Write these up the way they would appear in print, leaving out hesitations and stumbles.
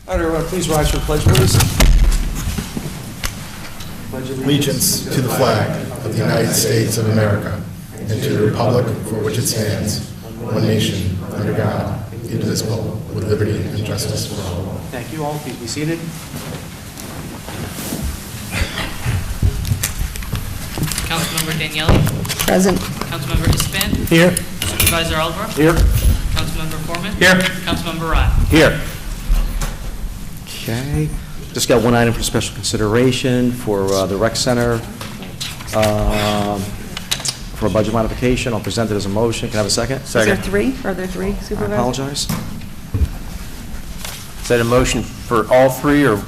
All right, everyone, please rise for the pledge, please. Allegiance to the flag of the United States of America and to the republic for which it stands, one nation, under God, indivisible, with liberty and justice for all. Thank you all. Please be seated. Councilmember Daniele. Present. Councilmember Ispan. Here. Supervisor Alvar. Here. Councilmember Foreman. Here. Councilmember Rye. Here. Okay. Just got one item for special consideration for the rec center for a budget modification. I'll present it as a motion. Can I have a second? Is there three? Are there three, I Supervisor? apologize. Is that a motion for all three, or?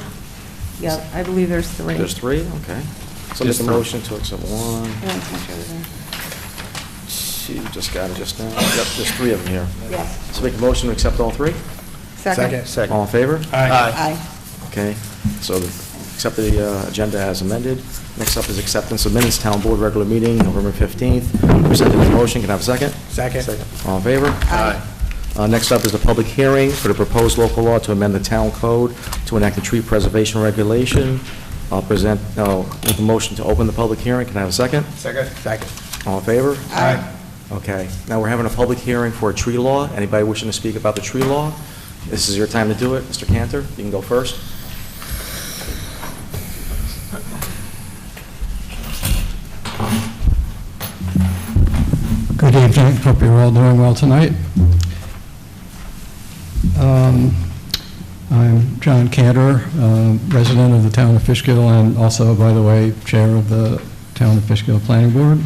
Yeah, I believe there's three. There's three? Okay. So just a motion to accept one. I want to make sure they're there. She just got it just now. Yep, there's three of them here. Yes. So make a motion to accept all three? Second. All in favor? Aye. Okay, so accept the agenda as amended. Next up is acceptance of minutes, town board regular meeting, November 15th. Presented as a motion, can I have a second? Second. All in favor? Aye. Next up is the public hearing for the proposed local law to amend the town code to enact a tree preservation regulation. I'll make a motion to open the public hearing, can I have a second? Second. All in favor? Aye. Okay, now we're having a public hearing for a tree law. Anybody wishing to speak about the tree law? This is your time to do it. Mr. Cantor, you can go first. Good evening. Hope you're all doing well tonight. I'm John Cantor, resident of the town of Fishkill, and also, by the way, chair of the town of Fishkill Planning Board.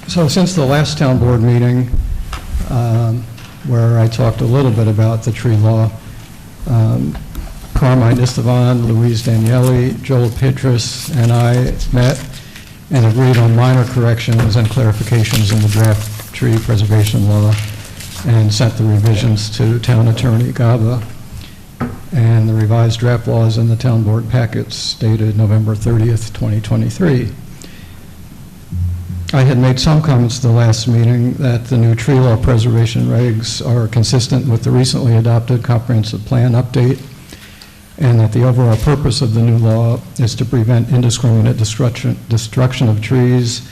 So since the last town board meeting, where I talked a little bit about the tree law, Carmine Estevan, Louise Daniele, Joel Petrus, and I met and agreed on minor corrections and clarifications in the draft tree preservation law and sent the revisions to Town Attorney Gaba. And the revised draft law is in the town board packets dated November 30th, 2023. I had made some comments at the last meeting that the new tree law preservation regs are consistent with the recently adopted comprehensive plan update, and that the overall purpose of the new law is to prevent indiscriminate destruction of trees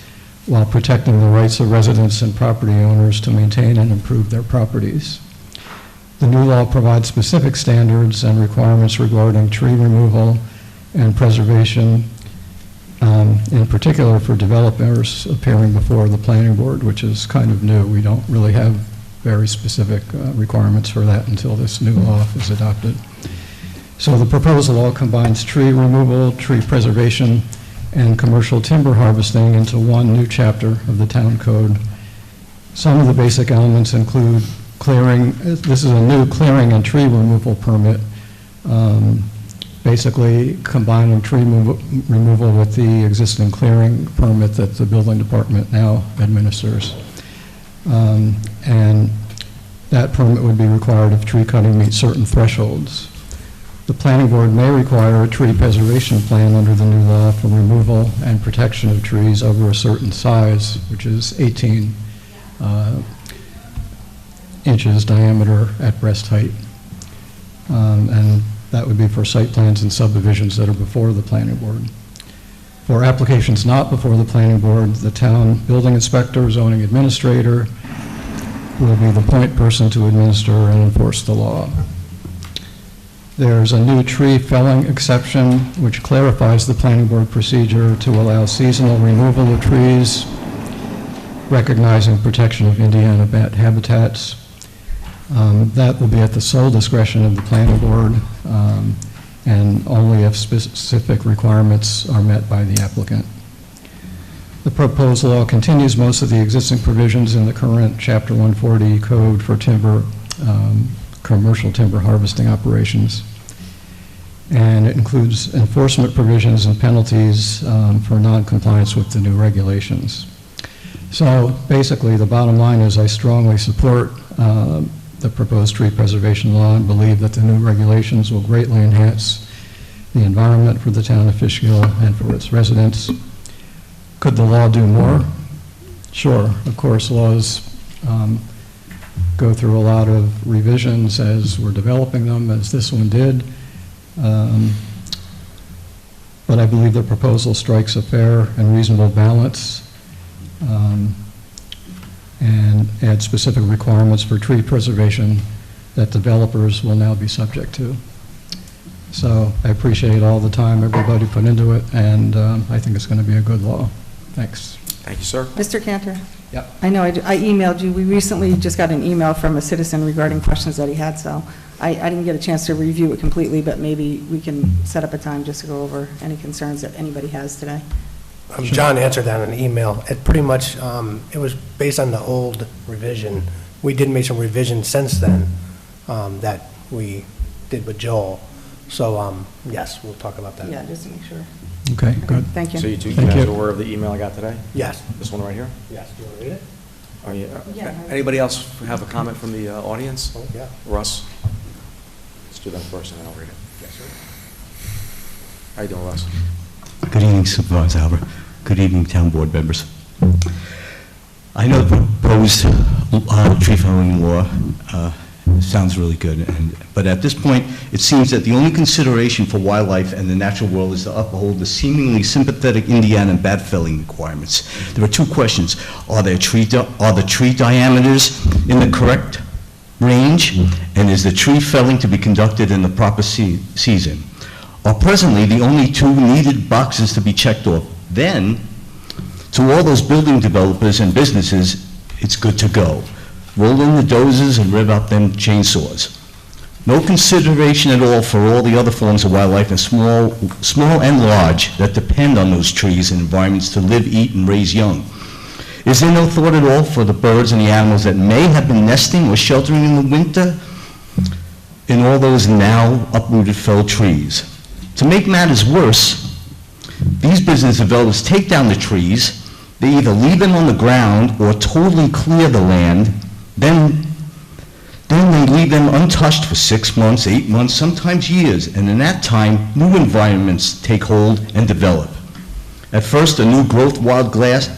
while protecting the rights of residents and property owners to maintain and improve their properties. The new law provides specific standards and requirements regarding tree removal and preservation, in particular for developers appearing before the planning board, which is kind of new. We don't really have very specific requirements for that until this new law is adopted. So the proposed law combines tree removal, tree preservation, and commercial timber harvesting into one new chapter of the town code. Some of the basic elements include clearing. This is a new clearing and tree removal permit, basically combining tree removal with the existing clearing permit that the building department now administers. And that permit would be required if tree cutting meets certain thresholds. The planning board may require a tree preservation plan under the new law for removal and protection of trees over a certain size, which is 18 inches diameter at breast height. And that would be for site plans and subdivisions that are before the planning board. For applications not before the planning board, the town building inspector, zoning administrator will be the point person to administer and enforce the law. There's a new tree felling exception which clarifies the planning board procedure to allow seasonal removal of trees, recognizing protection of Indiana bat habitats. That will be at the sole discretion of the planning board, and only if specific requirements are met by the applicant. The proposed law continues most of the existing provisions in the current Chapter 140 code for timber, commercial timber harvesting operations. And it includes enforcement provisions and penalties for non-compliance with the new regulations. So basically, the bottom line is I strongly support the proposed tree preservation law and believe that the new regulations will greatly enhance the environment for the town of Fishkill and for its residents. Could the law do more? Sure. Of course, laws go through a lot of revisions as we're developing them, as this one did. But I believe the proposal strikes a fair and reasonable balance and adds specific requirements for tree preservation that developers will now be subject to. So I appreciate all the time everybody put into it, and I think it's going to be a good law. Thanks. Thank you, sir. Mr. Cantor? Yep. I know I emailed you. We recently just got an email from a citizen regarding questions that he had, so I didn't get a chance to review it completely, but maybe we can set up a time just to go over any concerns that anybody has today. John answered that in an email. It pretty much, it was based on the old revision. We did make some revisions since then that we did with Joel. So, yes, we'll talk about that. Yeah, just to make sure. Okay, good. Thank you. So you Thank guys you. are aware of the email I got today? Yes. This one right here? Yes. Do you want to read it? Are you, Yeah. anybody else have a comment from the audience? Oh, yeah. Russ? Let's do that first, and then I'll read it. Yes, sir. How you doing, Russ? Good evening, Supervisor Albert. Good evening, Town Board members. I know the proposed tree felling law sounds really good, but at this point, it seems that the only consideration for wildlife and the natural world is to uphold the seemingly sympathetic Indiana and bat felling requirements. There are two questions. Are the tree diameters in the correct range, and is the tree felling to be conducted in the proper season? Are presently the only two needed boxes to be checked off? Then, to all those building developers and businesses, it's good to go. Roll in the dozers and rev out them chainsaws. No consideration at all for all the other forms of wildlife, and small and large, that depend on those trees and environments to live, eat, and raise young. Is there no thought at all for the birds and the animals that may have been nesting or sheltering in the winter in all those now uprooted felled trees? To make matters worse, these business developers take down the trees, they either leave them on the ground or totally clear the land, then they leave them untouched for 6 months, 8 months, sometimes years, and in that time, new environments take hold and develop. At first, a new growth wild grass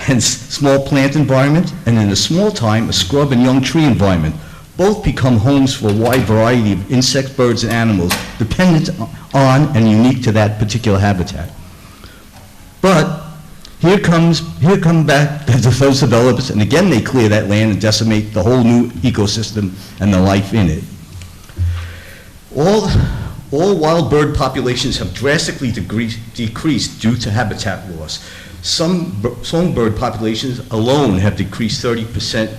and small plant environment, and in a small time, a scrub and young tree environment. Both become homes for a wide variety of insects, birds, and animals, dependent on and unique to that particular habitat. But here come back those developers, and again they clear that land and decimate the whole new ecosystem and the life in it. All wild bird populations have drastically decreased due to habitat loss. Some songbird populations alone have decreased 30%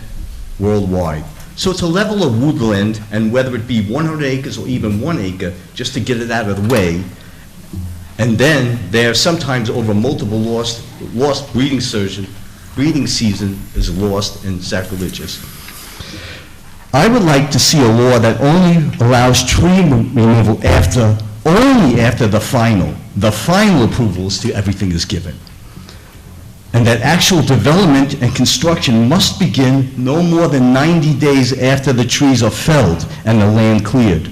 worldwide. So it's a level of woodland, and whether it be 100 acres or even 1 acre, just to get it out of the way. And then there are sometimes over multiple lost breeding season is lost and sacrilegious. I would like to see a law that only allows tree removal only after the final approvals to everything is given. And that actual development and construction must begin no more than 90 days after the trees are felled and the land cleared,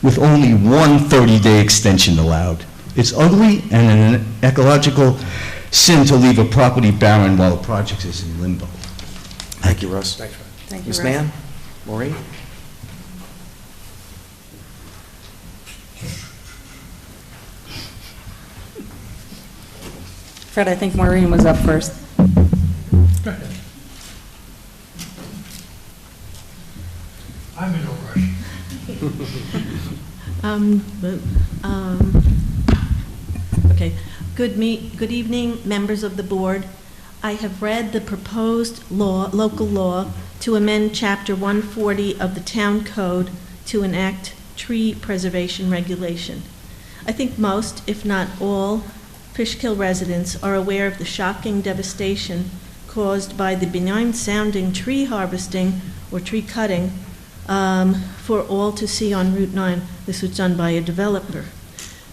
with only one 30-day extension allowed. It's ugly and an ecological sin to leave a property barren while a project is in limbo. Thank you, Russ. Thanks, Fred. Thank you, Ms. Russ. Mann? Maureen? Fred, I think Maureen was up first. I'm in no rush. Okay. Good evening, members of the board. I have read the proposed local law to amend Chapter 140 of the Town Code to enact tree preservation regulation. I think most, if not all, Fishkill residents are aware of the shocking devastation caused by the benign-sounding tree harvesting or tree cutting for all to see on Route 9. This was done by a developer.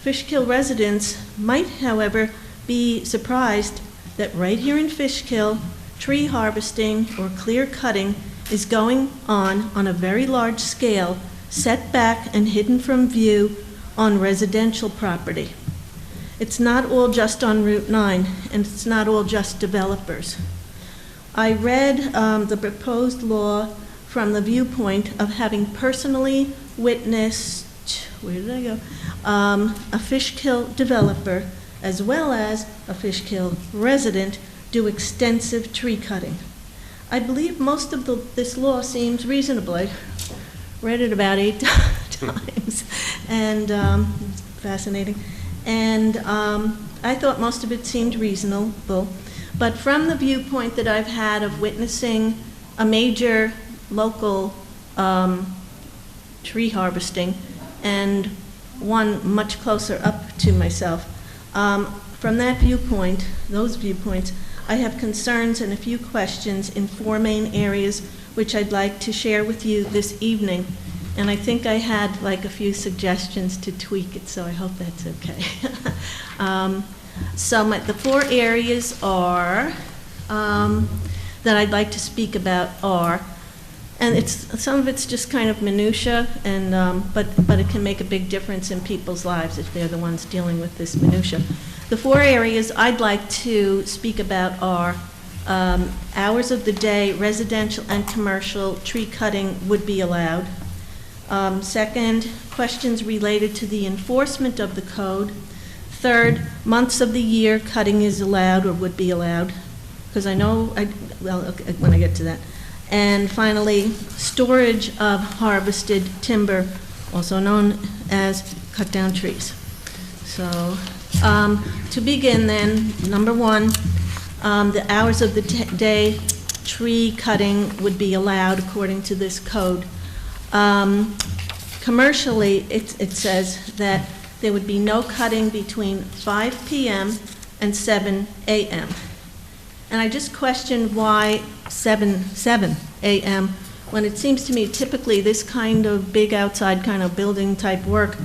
Fishkill residents might, however, be surprised that right here in Fishkill, tree harvesting or clear cutting is going on a very large scale, set back and hidden from view on residential property. It's not all just on Route 9, and it's not all just developers. I read the proposed law from the viewpoint of having personally witnessed, where did I go? A Fishkill developer as well as a Fishkill resident do extensive tree cutting. I believe most of this law seems reasonable. I read it about 8 times, and fascinating. And I thought most of it seemed reasonable. But from the viewpoint that I've had of witnessing a major local tree harvesting and one much closer up to myself, from that viewpoint, those viewpoints, I have concerns and a few questions in 4 main areas which I'd like to share with you this evening. And I think I had like a few suggestions to tweak it, so I hope that's okay. So the 4 areas are, that I'd like to speak about are, and some of it's just kind of minutia, and but it can make a big difference in people's lives if they're the ones dealing with this minutia. The 4 areas I'd like to speak about are hours of the day, residential and commercial tree cutting would be allowed. Second, questions related to the enforcement of the code. Third, months of the year cutting is allowed or would be allowed, because I know, okay, when I get to that. And finally, storage of harvested timber, also known as cut down trees. So, to begin then, number 1, the hours of the day tree cutting would be allowed according to this code. Commercially, it says that there would be no cutting between 5 p.m. and 7 a.m. And I just questioned why 7 a.m. when it seems to me typically this kind of big outside kind of building type work,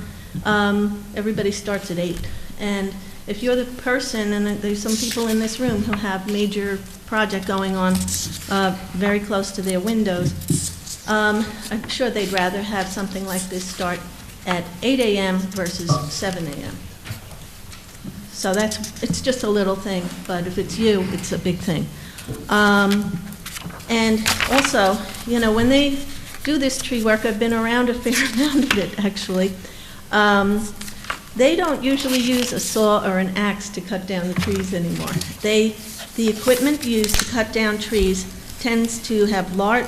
everybody starts at 8. And if you're the person, and there's some people in this room who have major project going on very close to their windows, I'm sure they'd rather have something like this start at 8 a.m. versus 7 a.m. So it's just a little thing, but if it's you, it's a big thing. And also, you know, when they do this tree work, I've been around a fair amount of it, actually. They don't usually use a saw or an axe to cut down the trees anymore. The equipment used to cut down trees tends to have loud,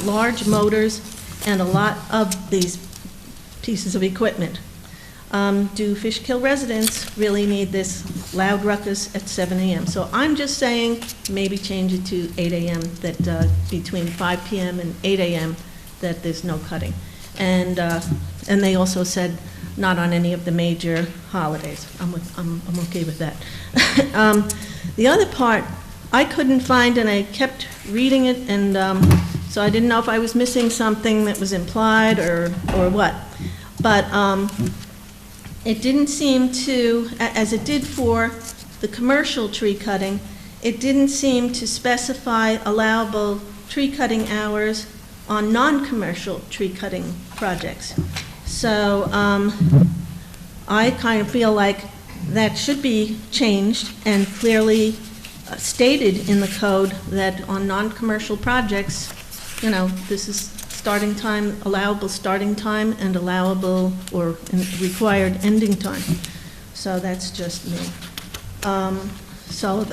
large motors and a lot of these pieces of equipment. Do Fishkill residents really need this loud ruckus at 7 a.m.? So I'm just saying maybe change it to 8 a.m., that between 5 p.m. and 8 a.m. that there's no cutting. And they also said not on any of the major holidays. I'm okay with that. The other part, I couldn't find, and I kept reading it, and so I didn't know if I was missing something that was implied or what. But it didn't seem to, as it did for the commercial tree cutting, it didn't seem to specify allowable tree cutting hours on non-commercial tree cutting projects. So I kind of feel like that should be changed and clearly stated in the code that on non-commercial projects, you know, this is starting time, allowable starting time, and allowable or required ending time. So that's just me. So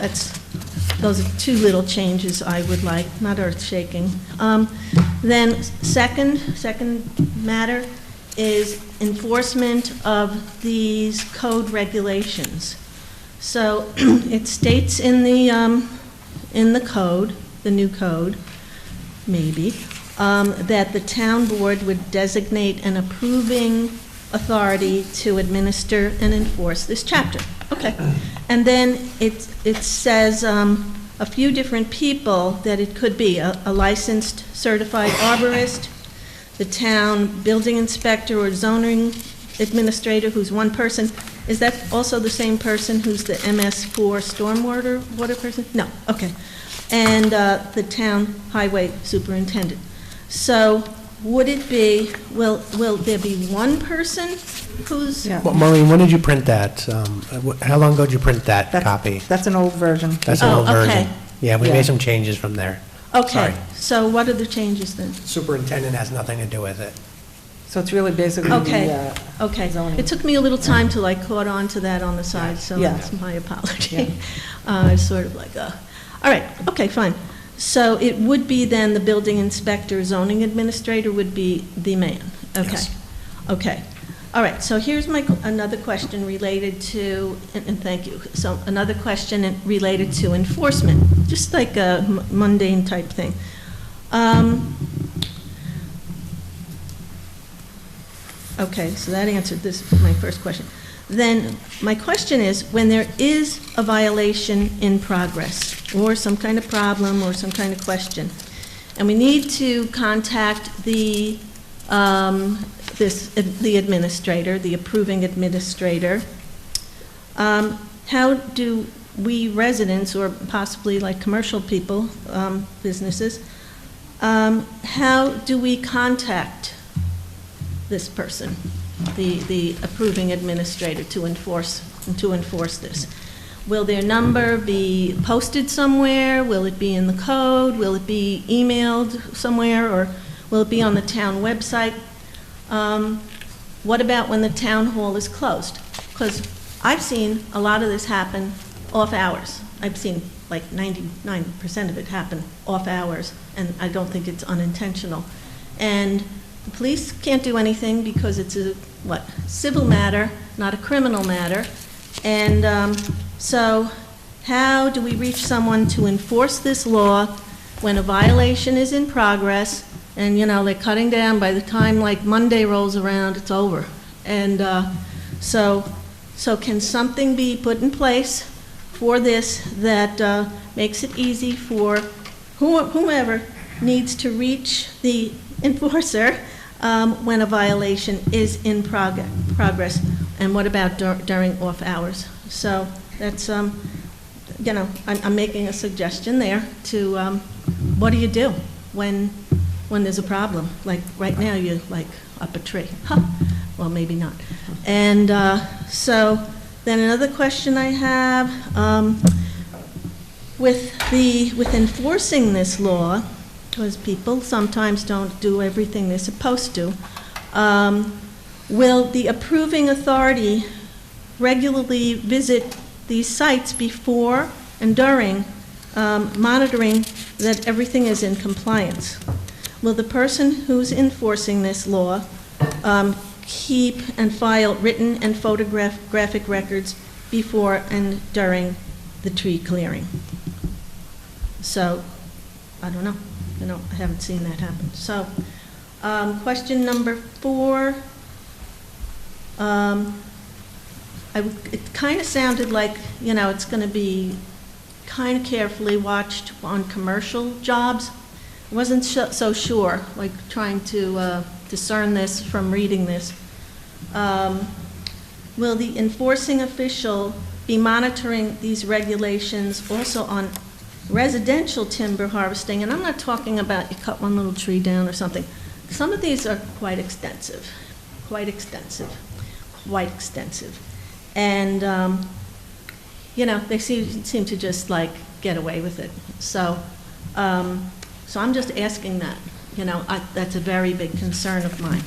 those are 2 little changes I would like, not earth-shaking. Then second matter is enforcement of these code regulations. So it states in the code, the new code, maybe, that the town board would designate an approving authority to administer and enforce this chapter. Okay. And then it says a few different people that it could be, a licensed certified arborist, the town building inspector or zoning administrator, who's one person. Is that also the same person who's the MS4 stormwater water person? No, okay. And the town highway superintendent. So would it be, will there be one person who's? Yeah. Well, Maureen, when did you print that? How long ago did you print that copy? That's an old version. That's an old version. Yeah, we Yeah. made some changes from there. Okay, Sorry. so what are the changes then? Superintendent has nothing to do with it. So it's really basically Okay, the, okay. zoning. It took me a little time to like caught on to that on the side, so Yeah. that's my Yeah. apology. It's sort of like, all right, okay, fine. So it would be then the building inspector, zoning administrator would be the man? Okay, Yes. okay. All right, so here's another question related to, and thank you. So another question related to enforcement, just like a mundane type thing. Okay, so that answered my first question. Then, my question is, when there is a violation in progress, or some kind of problem, or some kind of question, and we need to contact the administrator, the approving administrator, how do we residents, or possibly like commercial people, businesses, how do we contact this person, the approving administrator, to enforce this? Will their number be posted somewhere? Will it be in the code? Will it be emailed somewhere, or will it be on the town website? What about when the town hall is closed? Because I've seen a lot of this happen off hours. I've seen like 99% of it happen off hours, and I don't think it's unintentional. And the police can't do anything because it's a, civil matter, not a criminal matter. And so how do we reach someone to enforce this law when a violation is in progress and, they're cutting down, by the time like Monday rolls around, it's over? And so can something be put in place for this that makes it easy for whomever needs to reach the enforcer when a violation is in progress? And what about during off hours? So that's, I'm making a suggestion there to, what do you do when there's a problem? Like right now, you're like up a tree. Huh. Well, maybe not. And so then another question I have, with enforcing this law, because people sometimes don't do everything they're supposed to, will the approving authority regularly visit these sites before and during, monitoring that everything is in compliance? Will the person who's enforcing this law keep and file written and photographic records before and during the tree clearing? So, I don't know. I haven't seen that happen. So, question number 4. It kind of sounded like, it's going to be kind of carefully watched on commercial jobs. I wasn't so sure, like trying to discern this from reading this. Will the enforcing official be monitoring these regulations also on residential timber harvesting? And I'm not talking about you cut one little tree down or something. Some of these are quite extensive. And, they seem to just like get away with it. So I'm just asking that. That's a very big concern of mine.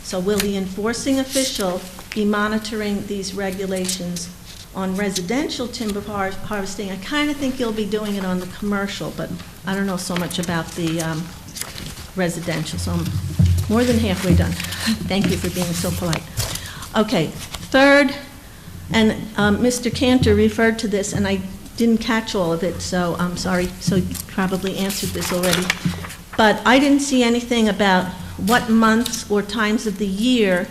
So will the enforcing official be monitoring these regulations on residential timber harvesting? I kind of think you'll be doing it on the commercial, but I don't know so much about the residential, so I'm more than halfway done. Thank you for being so polite. Okay, third, and Mr. Cantor referred to this, and I didn't catch all of it, so I'm sorry, so you probably answered this already. But I didn't see anything about what months or times of the year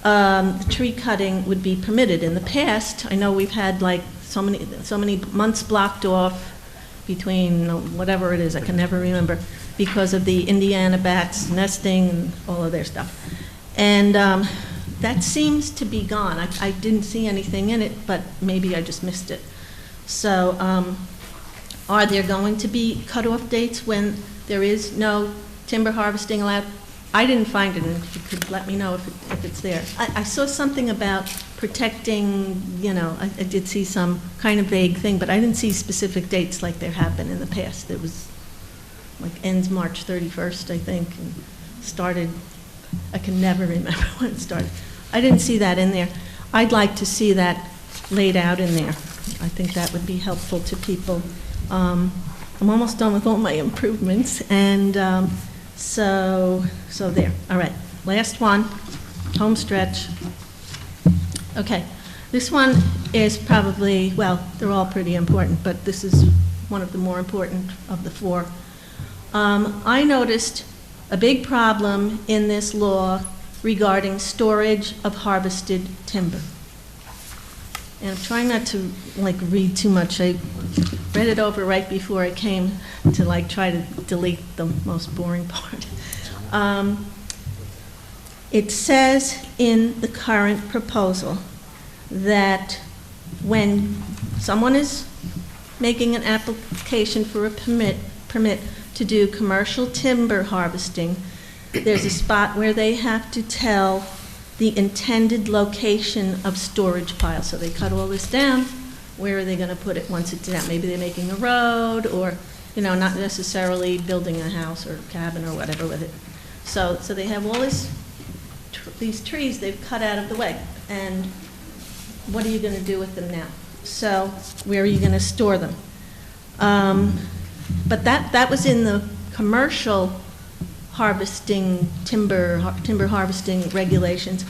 the tree cutting would be permitted. In the past, I know we've had like so many months blocked off between whatever it is, I can never remember, because of the Indiana bats nesting and all of their stuff. And that seems to be gone. I didn't see anything in it, but maybe I just missed it. So are there going to be cutoff dates when there is no timber harvesting allowed? I didn't find it, and if you could let me know if it's there. I saw something about protecting, I did see some kind of vague thing, but I didn't see specific dates like there have been in the past. It was like ends March 31st, I think, and started, I can never remember when it started. I didn't see that in there. I'd like to see that laid out in there. I think that would be helpful to people. I'm almost done with all my improvements, and so there. All right, last one, home stretch. Okay, this one is probably, well, they're all pretty important, but this is one of the more important of the four. I noticed a big problem in this law regarding storage of harvested timber. And I'm trying not to read too much. I read it over right before I came to try to delete the most boring part. It says in the current proposal that when someone is making an application for a permit to do commercial timber harvesting, there's a spot where they have to tell the intended location of storage piles. So they cut all this down. Where are they going to put it once it's down? Maybe they're making a road, or not necessarily building a house or cabin or whatever with it. So they have all these trees they've cut out of the way, and what are you going to do with them now? So where are you going to store them? But that was in the commercial harvesting, timber harvesting regulations.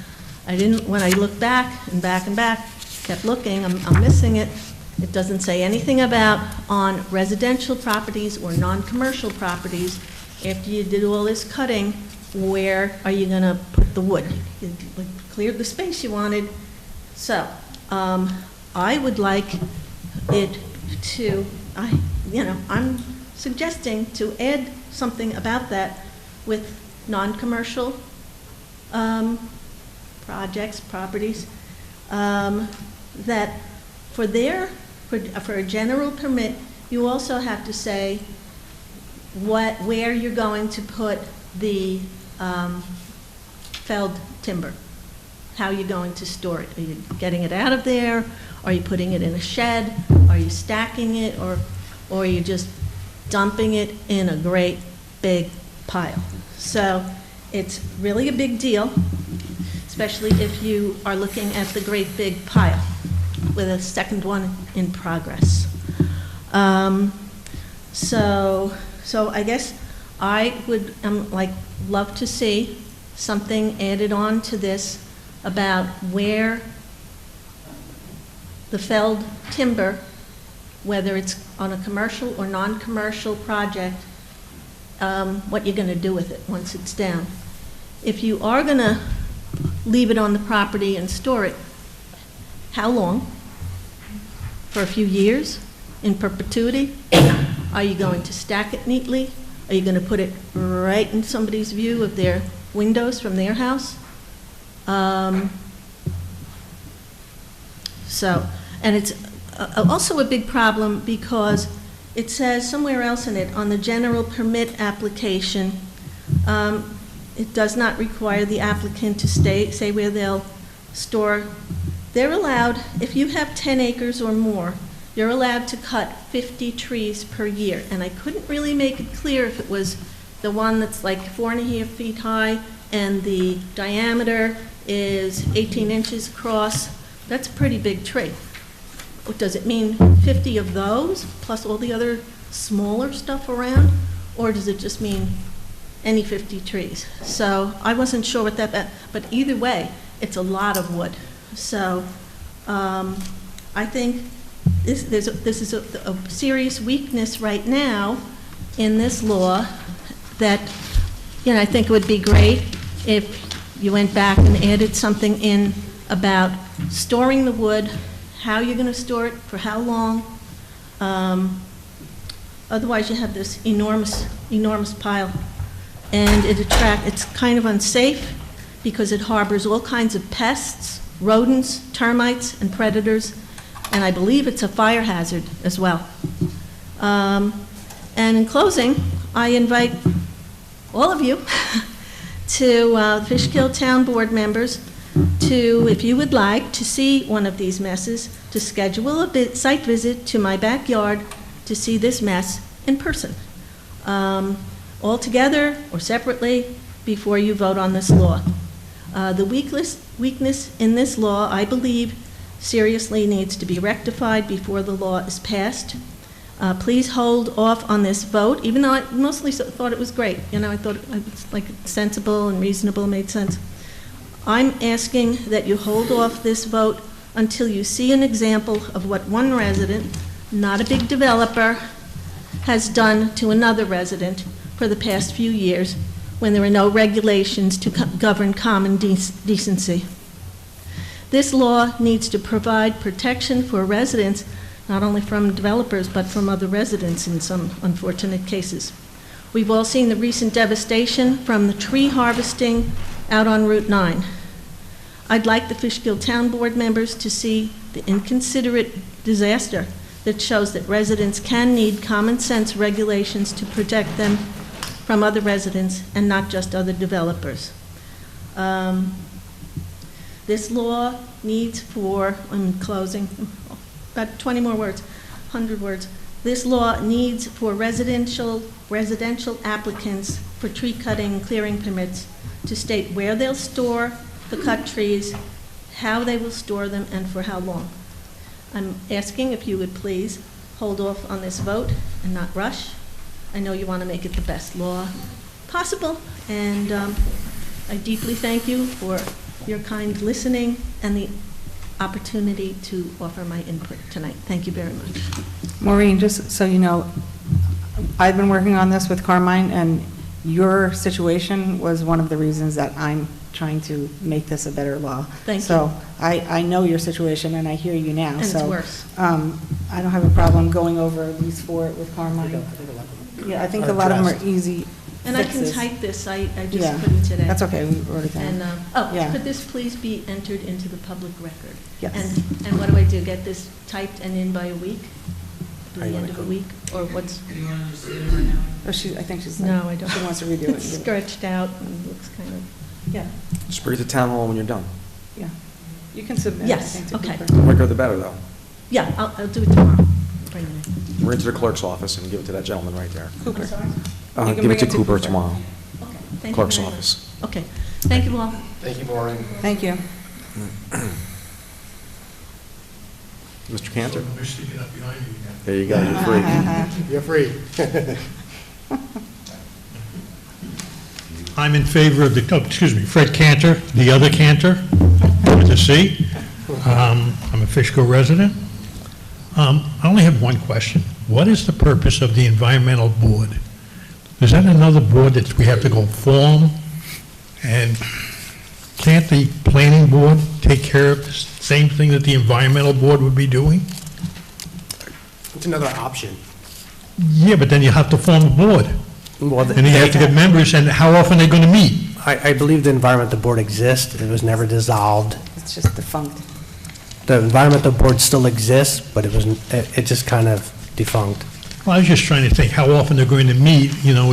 When I looked back and back and back, kept looking, I'm missing it. It doesn't say anything about on residential properties or non-commercial properties, after you did all this cutting, where are you going to put the wood? You cleared the space you wanted. So I would like it to, I'm suggesting to add something about that with non-commercial projects, properties, that for a general permit, you also have to say where you're going to put the felled timber, how you're going to store it. Are you getting it out of there? Are you putting it in a shed? Are you stacking it? Or are you just dumping it in a great big pile? So it's really a big deal, especially if you are looking at the great big pile with a second one in progress. So I guess I would love to see something added on to this about where the felled timber, whether it's on a commercial or non-commercial project, what you're going to do with it once it's down. If you are going to leave it on the property and store it, how long? For a few years? In perpetuity? Are you going to stack it neatly? Are you going to put it right in somebody's view of their windows from their house? And it's also a big problem because it says somewhere else in it, on the general permit application, it does not require the applicant to say where they'll store. They're allowed, if you have 10 acres or more, you're allowed to cut 50 trees per year. And I couldn't really make it clear if it was the one that's like 4.5 feet high and the diameter is 18 inches across. That's a pretty big tree. Does it mean 50 of those plus all the other smaller stuff around? Or does it just mean any 50 trees? So I wasn't sure what that meant, but either way, it's a lot of wood. So I think this is a serious weakness right now in this law that, I think it would be great if you went back and added something in about storing the wood, how you're going to store it, for how long. Otherwise, you have this enormous pile. And it's kind of unsafe because it harbors all kinds of pests, rodents, termites, and predators. And I believe it's a fire hazard as well. And in closing, I invite all of you to Fishkill Town Board members to, if you would like to see one of these messes, to schedule a site visit to my backyard to see this mess in person, all together or separately, before you vote on this law. The weakness in this law, I believe, seriously needs to be rectified before the law is passed. Please hold off on this vote, even though I mostly thought it was great. You know, I thought it was like sensible and reasonable, made sense. I'm asking that you hold off this vote until you see an example of what one resident, not a big developer, has done to another resident for the past few years when there are no regulations to govern common decency. This law needs to provide protection for residents, not only from developers, but from other residents in some unfortunate cases. We've all seen the recent devastation from the tree harvesting out on Route 9. I'd like the Fishkill Town Board members to see the inconsiderate disaster that shows that residents can need common sense regulations to protect them from other residents and not just other developers. This law needs for, I'm closing, about 20 more words, 100 words. This law needs for residential applicants for tree cutting and clearing permits to state where they'll store the cut trees, how they will store them, and for how long. I'm asking if you would please hold off on this vote and not rush. I know you want to make it the best law possible, and I deeply thank you for your kind listening and the opportunity to offer my input tonight. Thank you very much. Maureen, just so you know, I've been working on this with Carmine, and your situation was one of the reasons that I'm trying to make this a better law. Thank you. So I know your situation, and I hear you now. And it's worse. I don't have a problem going over these four with Carmine. Yeah, I think a lot of them are easy And I can fixes. type this, I Yeah, just put it today. that's okay, we wrote it down. And, Yeah. could this please be entered into the public record? Yes. And what do I do, get this typed and in by a week? By the end of a week, or what's? Do you want to just do it right now? Oh, I think she's like, No, I don't. she wants to redo it. It's stretched out and looks kind of, Yeah, Just bring it to town hall when you're done. yeah. You can submit. Yes, I think, to okay. Cooper. The quicker the better, though. yeah, I'll do it tomorrow. Bring it in. Bring it to the clerk's office and give it to that gentleman right there. Cooper. Sorry? You can Give bring it to Cooper tomorrow, Okay, thank you clerk's very much. office. Okay, thank you all. Thank you, Maureen. Thank you. Mr. Cantor? We're sticking up behind you again. There you go, you're free. You're free. I'm in favor of Fred Cantor, the other Cantor, with a C. I'm a Fishkill resident. I only have one question. What is the purpose of the environmental board? Is that another board that we have to go form? And can't the planning board take care of the same thing that the environmental board would be doing? It's another option. Yeah, but then you have to form a board. Well, And then you have to get members, and how often are they going to meet? I believe the environmental board exists. It was never dissolved. It's just defunct. The environmental board still exists, but it just kind of defunct. Well, I was just trying to think how often they're going to meet, you know,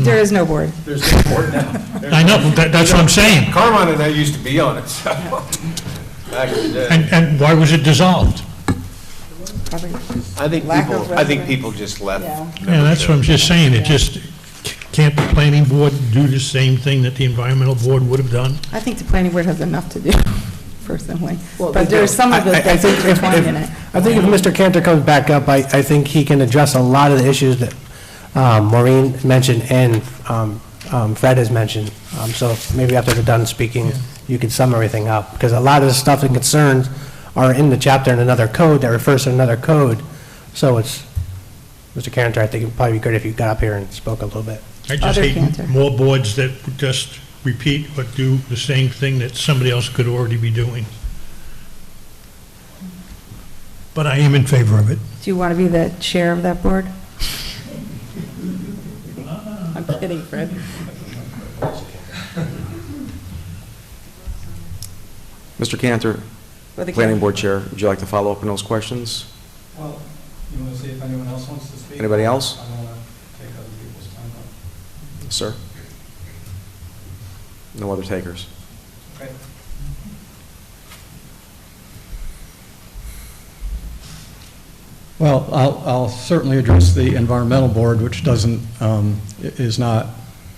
There is no board. There's no board now. I know, that's what I'm saying. Carmine and I used to be on it, so, back in the day. And why was it dissolved? Probably. I think Lack of people just left. Yeah. Yeah, that's what I'm just saying, it just, can't the planning board do the same thing that the environmental board would have done? I think the planning board has enough to do, personally. Well, But there's some of it I that's think if- intertwined in it. I think if Mr. Cantor comes back up, I think he can address a lot of the issues that Maureen mentioned and Fred has mentioned. So maybe after they're done speaking, you can sum everything up. Because a lot of the stuff and concerns are in the chapter in another code that refers to another code. So it's, Mr. Cantor, I think it'd probably be good if you got up here and spoke a little bit. I just Other hate cancer. more boards that just repeat or do the same thing that somebody else could already be doing. But I am in favor of it. Do you want to be the chair of that board? I'm kidding, Fred. Mr. Cantor, For the Planning Board Chair, would you like to follow up on those questions? Well, you want to see if anyone else wants to speak? Anybody else? I don't want to take other people's time. Sir? No other takers? Well, I'll certainly address the environmental board, which doesn't, is not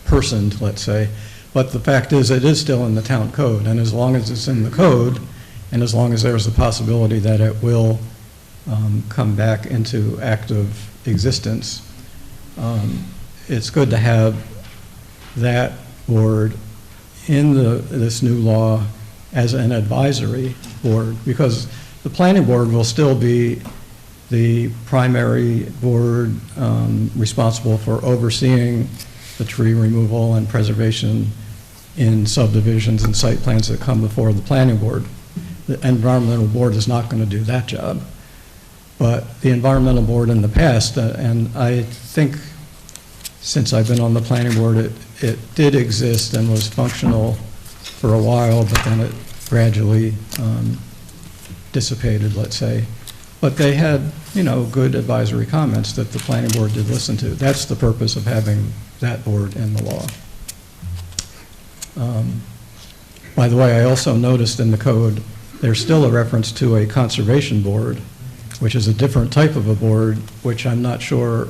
personed, let's say. But the fact is, it is still in the town code, and as long as it's in the code, and as long as there's a possibility that it will come back into active existence, it's good to have that board in this new law as an advisory board, because the planning board will still be the primary board responsible for overseeing the tree removal and preservation in subdivisions and site plans that come before the planning board. The environmental board is not going to do that job. But the environmental board in the past, and I think since I've been on the planning board, it did exist and was functional for a while, but then it gradually dissipated, let's say. But they had, good advisory comments that the planning board did listen to. That's the purpose of having that board in the law. By the way, I also noticed in the code, there's still a reference to a conservation board, which is a different type of a board, which I'm not sure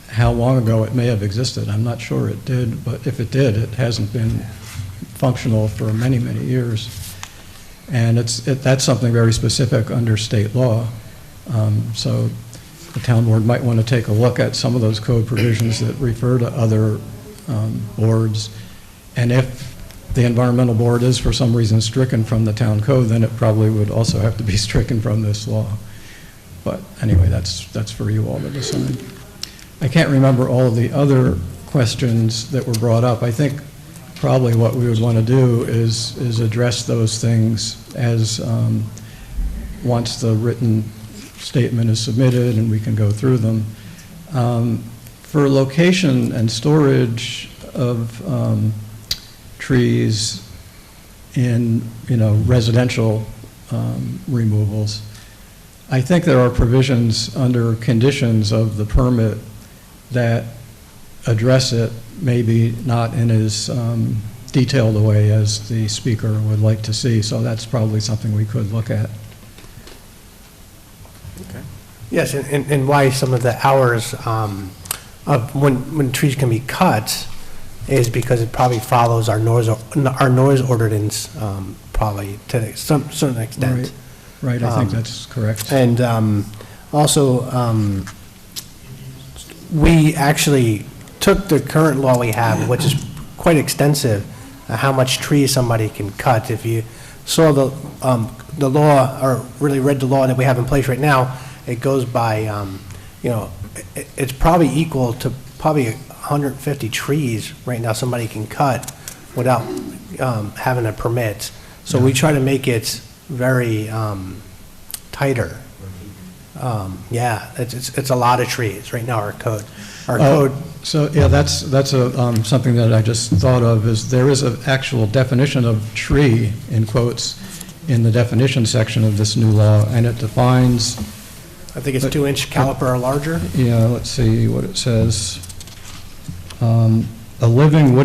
how long ago it may have existed. I'm not sure it did, but if it did, it hasn't been functional for many, many years. And that's something very specific under state law. So the town board might want to take a look at some of those code provisions that refer to other boards. And if the environmental board is for some reason stricken from the town code, then it probably would also have to be stricken from this law. But anyway, that's for you all to decide. I can't remember all of the other questions that were brought up. I think probably what we would want to do is address those things as once the written statement is submitted and we can go through them. For location and storage of trees in residential removals, I think there are provisions under conditions of the permit that address it, maybe not in as detailed a way as the speaker would like to see. So that's probably something we could look at. Okay. Yes, and why some of the hours of when trees can be cut is because it probably follows our noise ordinance, probably to some certain extent. Right, I think that's correct. And also, we actually took the current law we have, which is quite extensive, how much trees somebody can cut. If you saw the law, or really read the law that we have in place right now, it goes by, it's probably equal to probably 150 trees right now somebody can cut without having a permit. So we try to make it very tighter. Yeah, it's a lot of trees right now, our code. So, yeah, that's something that I just thought of, is there is an actual definition of tree, in quotes, in the definition section of this new law, and it defines... I think it's 2-inch caliper or larger. Yeah, let's see what it says. A living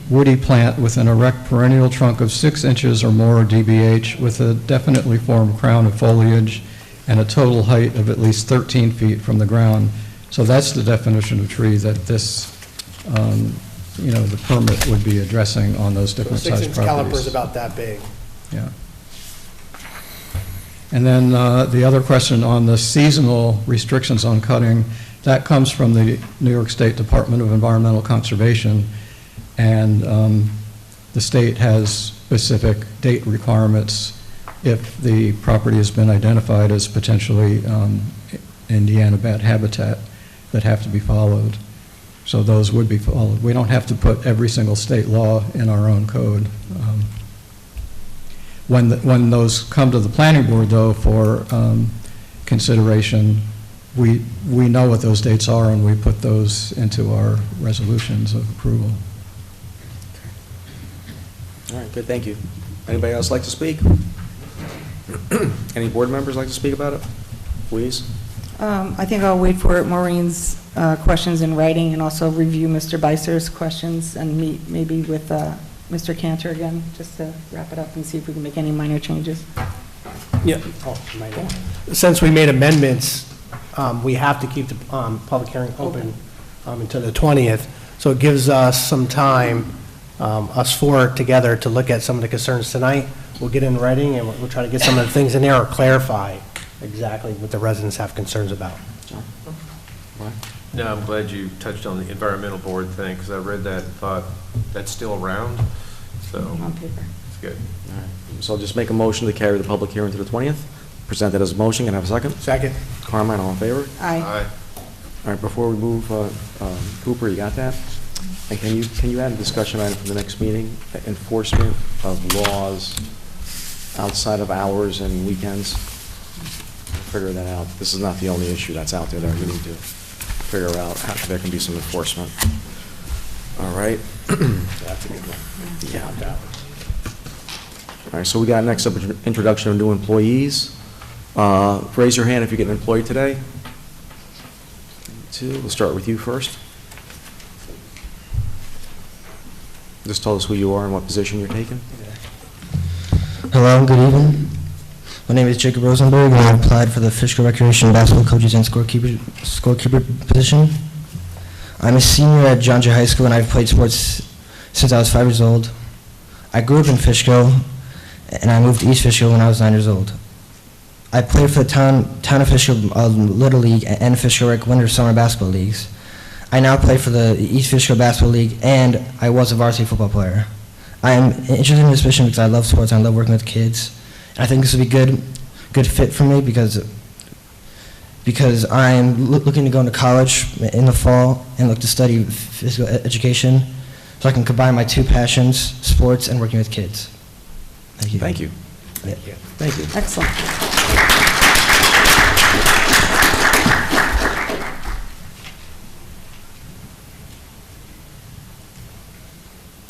woody plant with an erect perennial trunk of 6 inches or more DBH with a definitely formed crown of foliage and a total height of at least 13 feet from the ground. So that's the definition of tree that this, the permit would be addressing on those different So size 6-inch properties. caliper is about that big. Yeah. And then the other question on the seasonal restrictions on cutting, that comes from the New York State Department of Environmental Conservation, and the state has specific date requirements if the property has been identified as potentially Indiana bat habitat that have to be followed. So those would be followed. We don't have to put every single state law in our own code. When those come to the planning board, though, for consideration, we know what those dates are, and we put those into our resolutions of approval. All right, good, thank you. Anybody else like to speak? Any board members like to speak about it? Please. I think I'll wait for Maureen's questions in writing and also review Mr. Beiser's questions and meet maybe with Mr. Cantor again, just to wrap it up and see if we can make any minor changes. Yeah. Since we made amendments, we have to keep the public hearing open until the 20th. So it gives us some time, us four together, to look at some of the concerns tonight. We'll get in writing, and we'll try to get some of the things in there or clarify exactly what the residents have concerns about. No, I'm glad you touched on the environmental board thing, because I read that and thought, that's still around, so On paper. it's good. All right. So I'll just make a motion to carry the public hearing to the 20th. Present that as a motion. Can I have a second? Second. Carmine, all in favor? Aye. Aye. All right, before we move, Cooper, you got that? And can you add a discussion item for the next meeting? Enforcement of laws outside of hours and weekends? Figure that out. This is not the only issue that's out there that we need to figure out how there can be some enforcement. All right? That's a good one. Yeah. All right, so we got next up, introduction of new employees. Raise your hand if you get an employee today. Two, we'll start with you first. Just tell us who you are and what position you're taking. Hello, good evening. My name is Jacob Rosenberg, and I applied for the Fishkill Recreation Basketball Coaches and Scorekeeper position. I'm a senior at John Jay High School, and I've played sports since I was 5 years old. I grew up in Fishkill, and I moved to East Fishkill when I was 9 years old. I played for the town of Fishkill Little League and Fishkill Rec Winter Summer Basketball Leagues. I now play for the East Fishkill Basketball League, and I was a varsity football player. I am interested in this position because I love sports and I love working with kids. I think this would be good fit for me because I'm looking to go into college in the fall and look to study physical education, so I can combine my two passions, sports and working with kids. Thank you. Thank you. Thank you. Thank you. Excellent.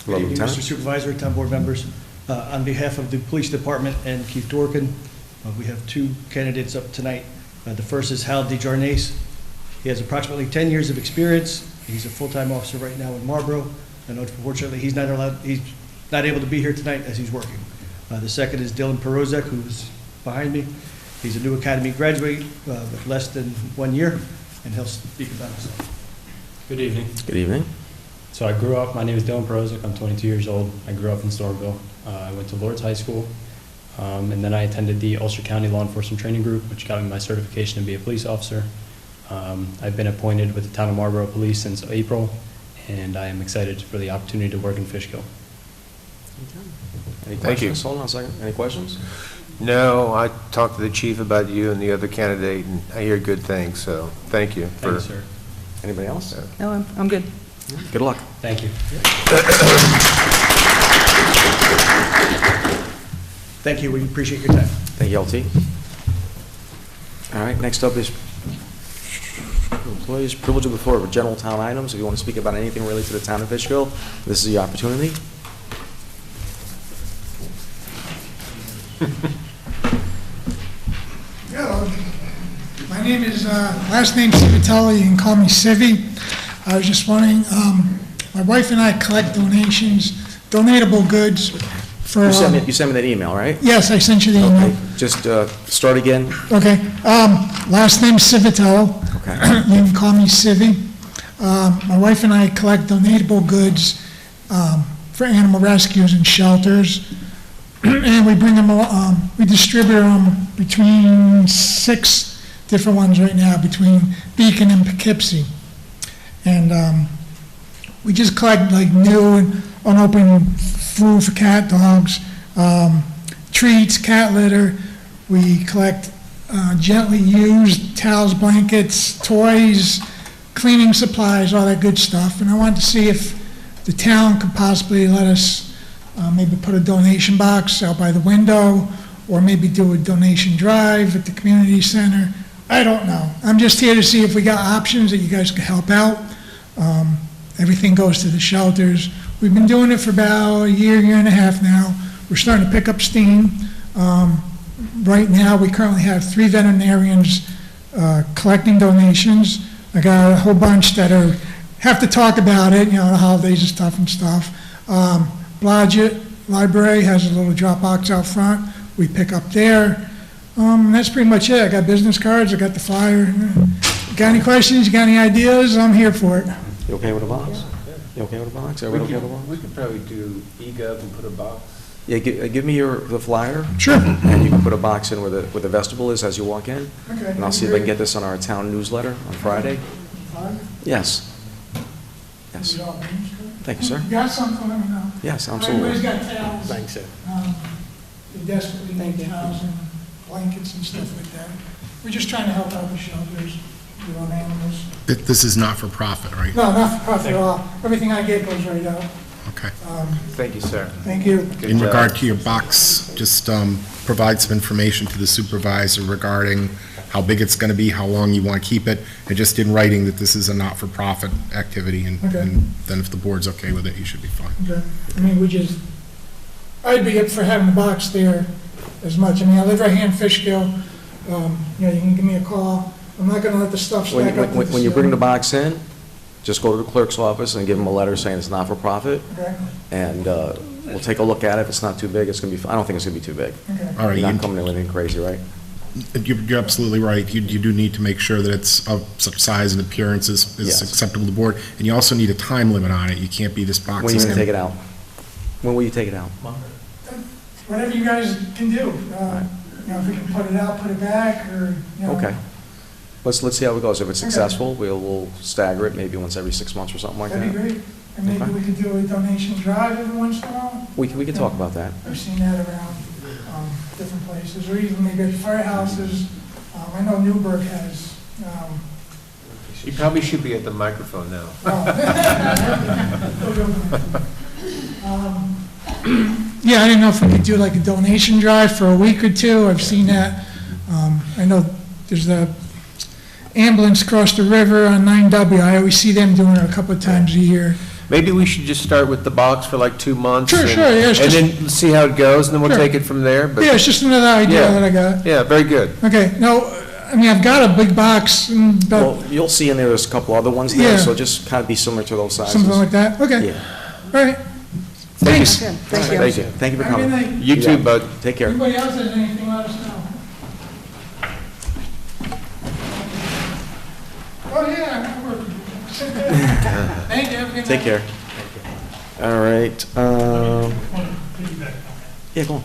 Hello, Good evening, Lieutenant. Mr. Supervisor, town board members. On behalf of the police department and Keith Dorkin, we have two candidates up tonight. The first is Hal DeJarnais. He has approximately 10 years of experience. He's a full-time officer right now in Marlboro, and unfortunately, he's not able to be here tonight as he's working. The second is Dylan Perozek, who's behind me. He's a new academy graduate with less than 1 year, and he'll speak about himself. Good evening. Good evening. So I grew up, my name is Dylan Perozek, I'm 22 years old. I grew up in Stormville. I went to Lord's High School, and then I attended the Ulster County Law Enforcement Training Group, which got me my certification to be a police officer. I've been appointed with the Town of Marlboro Police since April, and I am excited for the opportunity to work in Fishkill. Any Thank you. questions? Hold on a second. Any questions? No, I talked to the chief about you and the other candidate, and I hear good things, so thank you. Thank you, sir. Anybody else? No, I'm good. Good luck. Thank you. Thank you, we appreciate your time. Thank you, LT. All right, next up is employees' privilege of the floor for general town items. If you want to speak about anything related to the town of Fishkill, this is the opportunity. Hello. My name is, last name Civitelli, you can call me Civi. I was just wondering, my wife and I collect donations, donatable goods for... You sent me that email, right? Yes, I sent you the email. Okay, just start again. Okay, last name Civitello. Okay. You can call me Civi. My wife and I collect donatable goods for animal rescues and shelters. And we bring them, we distribute them between 6 different ones right now, between Beacon and Poughkeepsie. And we just collect like new and unopened food for cat, dogs, treats, cat litter. We collect gently used towels, blankets, toys, cleaning supplies, all that good stuff. And I wanted to see if the town could possibly let us maybe put a donation box out by the window, or maybe do a donation drive at the community center. I don't know. I'm just here to see if we got options that you guys could help out. Everything goes to the shelters. We've been doing it for about a year and a half now. We're starting to pick up steam. Right now, we currently have 3 veterinarians collecting donations. I got a whole bunch that have to talk about it, you know, the holidays and stuff. Blodgett Library has a little drop box out front. We pick up there. That's pretty much it. I got business cards, I got the flyer. Got any questions, you got any ideas? I'm here for it. You okay with a box? You okay with a box? Everyone okay with a box? We could probably do eGov and put a box. Yeah, give me the flyer. Sure. And you can put a box in where the vestibule is as you walk in. Okay. And I'll see if I can get this on our town newsletter on Friday. Yes. Yes. Thank you, sir. You got something, let me know. Yes, absolutely. Everybody's got towels. Thanks, sir. They desperately need towels and blankets and stuff like that. We're just trying to help out the shelters, the own animals. This is not for profit, right? No, not for profit at all. Everything I get goes right out. Okay. Thank you, sir. Thank you. Good In job. regard to your box, just provide some information to the supervisor regarding how big it's going to be, how long you want to keep it, and just in writing that this is a not-for-profit activity, and Okay. and then if the board's okay with it, you should be fine. Okay. I mean, I'd be up for having the box there as much. I mean, I live right here in Fishkill. You can give me a call. I'm not gonna let the stuff stack up. When you bring the box in, just go to the clerk's office and give them a letter saying it's not for profit, Okay, and we'll take a look at it. If it's not too big, it's gonna be, I don't think it's gonna be too big. okay. All right, You're not coming in with anything crazy, right? you're absolutely right. You do need to make sure that it's of such size and appearance as Yes. acceptable to the board, and you also need a time limit on it. You can't be this box. When are you is gonna gonna- take it out? When will you take it out? Whatever you guys can do. If we can put it out, put it back, or, Okay. Let's see how it goes. If it's Okay. successful, we'll stagger it maybe once every 6 months or something like That'd be that. great. And maybe Okay. we could do a donation drive every once in a while. We can talk about that. I've seen that around different places, or even maybe at firehouses. I know Newburgh has. You probably should be at the microphone now. Yeah, I didn't know if we could do like a donation drive for a week or two. I've seen that. I know there's the ambulance across the river on 9W. I always see them doing it a couple of times a year. Maybe we should just start with the box for like 2 months. Sure, and- sure, yeah, it's And just- then see how it goes, and then we'll Sure. take it from there. But Yeah, it's just another idea Yeah. that I got. Yeah, very good. Okay, no, I mean, I've got a big box, but Well, you'll see in there's a couple other ones there, Yeah. so just kind of be similar to those sizes. something like that. Okay, Yeah. all right. Thank you. Thanks. Thank you. Thank you for Have a good coming. night. You too, bud. Take care. Anybody else has anything, let us know. Oh, yeah, I'm working. Thank you, have a good night. Take care. All right. Yeah, go on.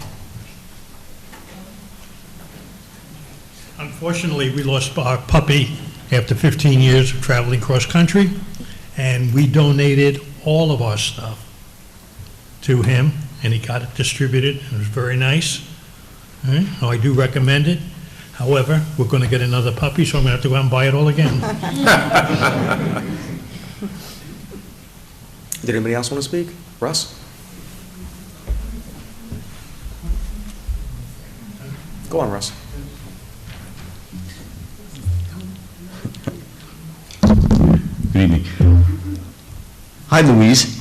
Unfortunately, we lost our puppy after 15 years of traveling cross-country, and we donated all of our stuff to him, and he got it distributed, and it was very nice. All right, so I do recommend it. However, we're going to get another puppy, so I'm going to have to go out and buy it all again. Did anybody else want to speak? Russ? Go on, Russ. Good evening. Hi, Louise.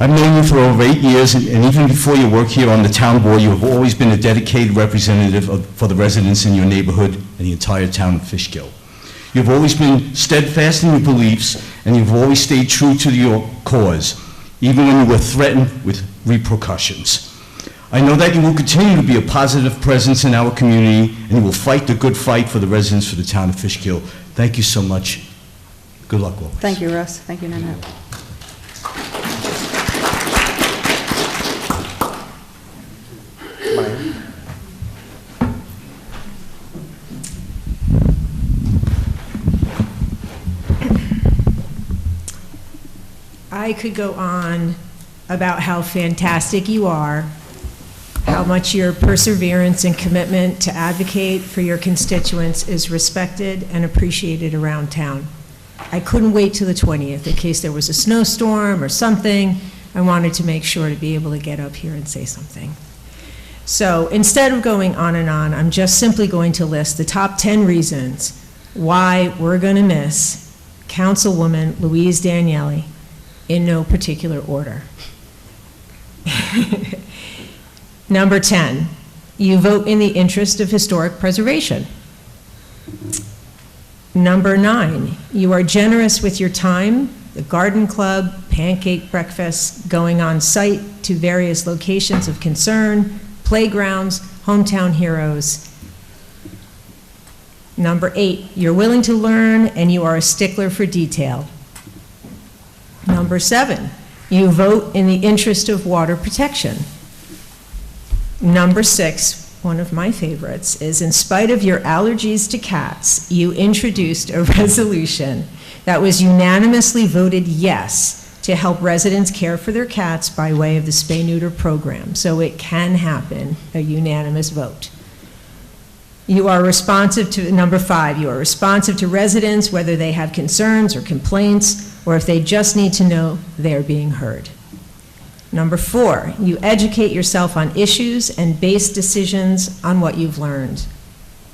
I've known you for over 8 years, and even before your work here on the town board, you have always been a dedicated representative for the residents in your neighborhood and the entire town of Fishkill. You've always been steadfast in your beliefs, and you've always stayed true to your cause, even when you were threatened with repercussions. I know that you will continue to be a positive presence in our community, and you will fight the good fight for the residents for the town of Fishkill. Thank you so much. Good luck, always. Thank you, Russ. Thank you, Nanette. I could go on about how fantastic you are, how much your perseverance and commitment to advocate for your constituents is respected and appreciated around town. I couldn't wait till the 20th in case there was a snowstorm or something. I wanted to make sure to be able to get up here and say something. So instead of going on and on, I'm just simply going to list the top 10 reasons why we're going to miss Councilwoman Louise Daniele in no particular order. Number 10, you vote in the interest of historic preservation. Number 9, you are generous with your time the garden club, pancake breakfasts, going on site to various locations of concern, playgrounds, hometown heroes. Number 8, you're willing to learn and you are a stickler for detail. Number 7, you vote in the interest of water protection. Number 6, one of my favorites, is in spite of your allergies to cats, you introduced a resolution that was unanimously voted yes to help residents care for their cats by way of the spay-neuter program. So it can happen, a unanimous vote. You are responsive to, number 5, you are responsive to residents whether they have concerns or complaints, or if they just need to know they are being heard. Number 4, you educate yourself on issues and base decisions on what you've learned.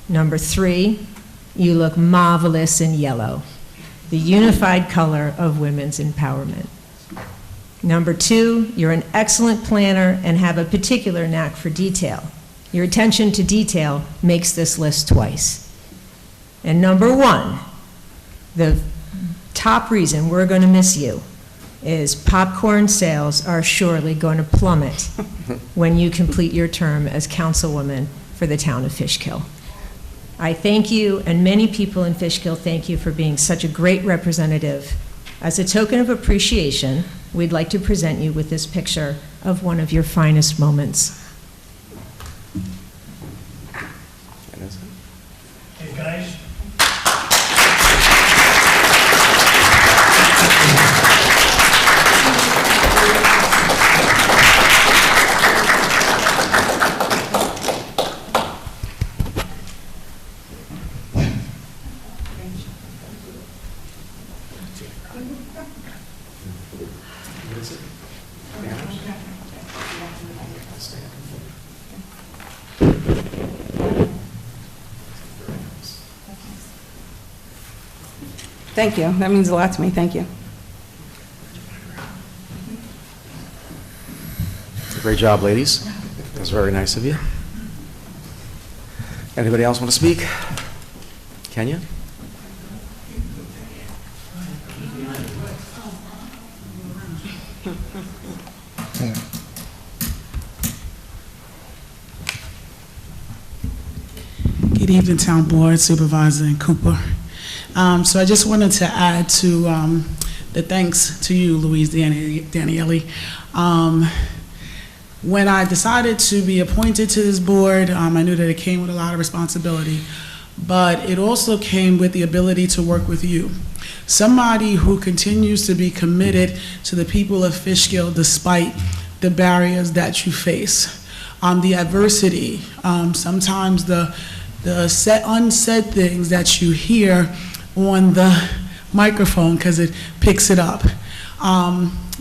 Number 3, you look marvelous in yellow, the unified color of women's empowerment. Number 2, you're an excellent planner and have a particular knack for detail. Your attention to detail makes this list twice. And number 1, the top reason we're going to miss you is popcorn sales are surely going to plummet when you complete your term as councilwoman for the town of Fishkill. I thank you, and many people in Fishkill thank you for being such a great representative. As a token of appreciation, we'd like to present you with this picture of one of your finest moments. Hey, guys. Thank you. That means a lot to me. Thank you. Great job, ladies. That's very nice of you. Anybody else want to speak? Kenya? Good evening, Town Board Supervisor and Cooper. So I just wanted to add to the thanks to you, Louise Daniele. When I decided to be appointed to this board, I knew that it came with a lot of responsibility, but it also came with the ability to work with you. Somebody who continues to be committed to the people of Fishkill despite the barriers that you face, the adversity, sometimes the unsaid things that you hear on the microphone because it picks it up.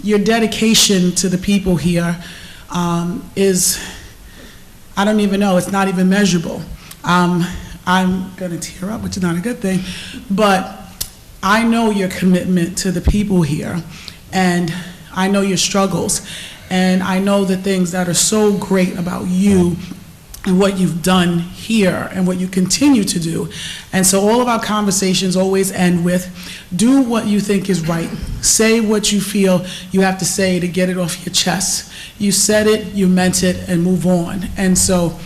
Your dedication to the people here is, I don't even know, it's not even measurable. I'm going to tear up, which is not a good thing, but I know your commitment to the people here, and I know your struggles, and I know the things that are so great about you and what you've done here and what you continue to do. And so all of our conversations always end with, do what you think is right. Say what you feel you have to say to get it off your chest. You said it, you meant it, and move on. And so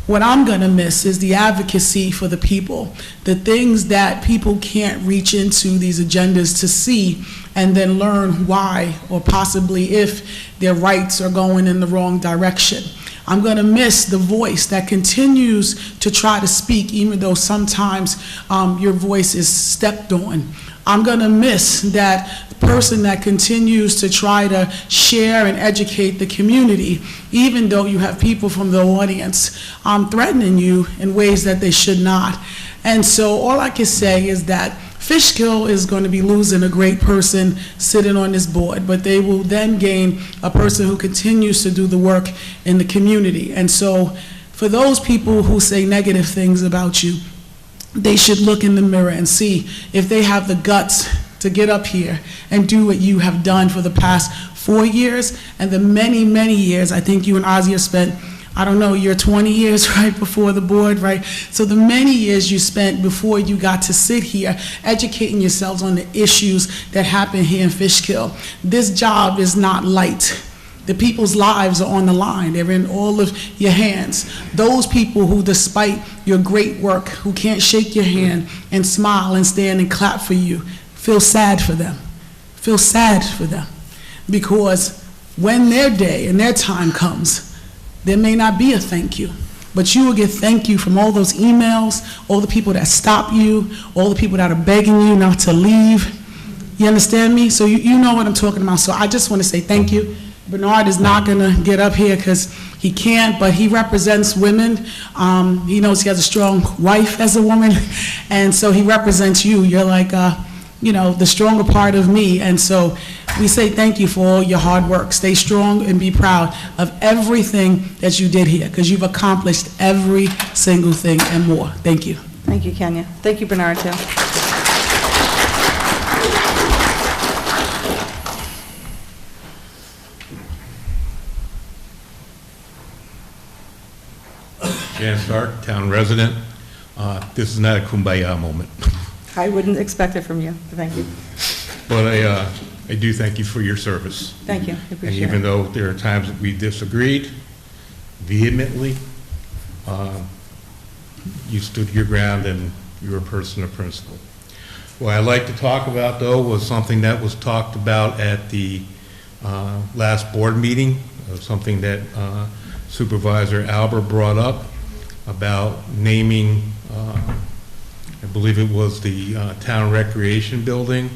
what I'm gonna miss is the advocacy for the people, the things that people can't reach into these agendas to see and then learn why, or possibly if their rights are going in the wrong direction. I'm going to miss the voice that continues to try to speak, even though sometimes your voice is stepped on. I'm going to miss that person that continues to try to share and educate the community, even though you have people from the audience threatening you in ways that they should not. And so all I can say is that Fishkill is going to be losing a great person sitting on this board, but they will then gain a person who continues to do the work in the community. And so for those people who say negative things about you, they should look in the mirror and see if they have the guts to get up here and do what you have done for the past 4 years and the many, many years I think you and Ozzy have spent I don't know, your 20 years right before the board, right? So the many years you spent before you got to sit here educating yourselves on the issues that happen here in Fishkill. This job is not light. The people's lives are on the line. They're in all of your hands. Those people who, despite your great work, who can't shake your hand and smile and stand and clap for you, feel sad for them. Feel sad for them. Because when their day and their time comes, there may not be a thank you, but you will get thank you from all those emails, all the people that stop you, all the people that are begging you not to leave. You understand me? So you know what I'm talking about. So I just want to say thank you. Bernard is not going to get up here because he can't, but he represents women. He knows he has a strong wife as a woman, and so he represents you. You're like, the stronger part of me, and so we say thank you for all your hard work. Stay strong and be proud of everything that you did here, because you've accomplished every single thing and more. Thank you. Thank you, Kenya. Thank you, Bernard, too. Jan Stark, town resident. This is not a kumbaya moment, I wouldn't expect it from you. Thank you. but I do thank you for your service. Thank you. I And appreciate even it. though there are times that we disagreed vehemently, you stood your ground and you're a person of principle. What I'd like to talk about, though, was something that was talked about at the last board meeting, something that Supervisor Albert brought up about naming, I believe it was the town recreation building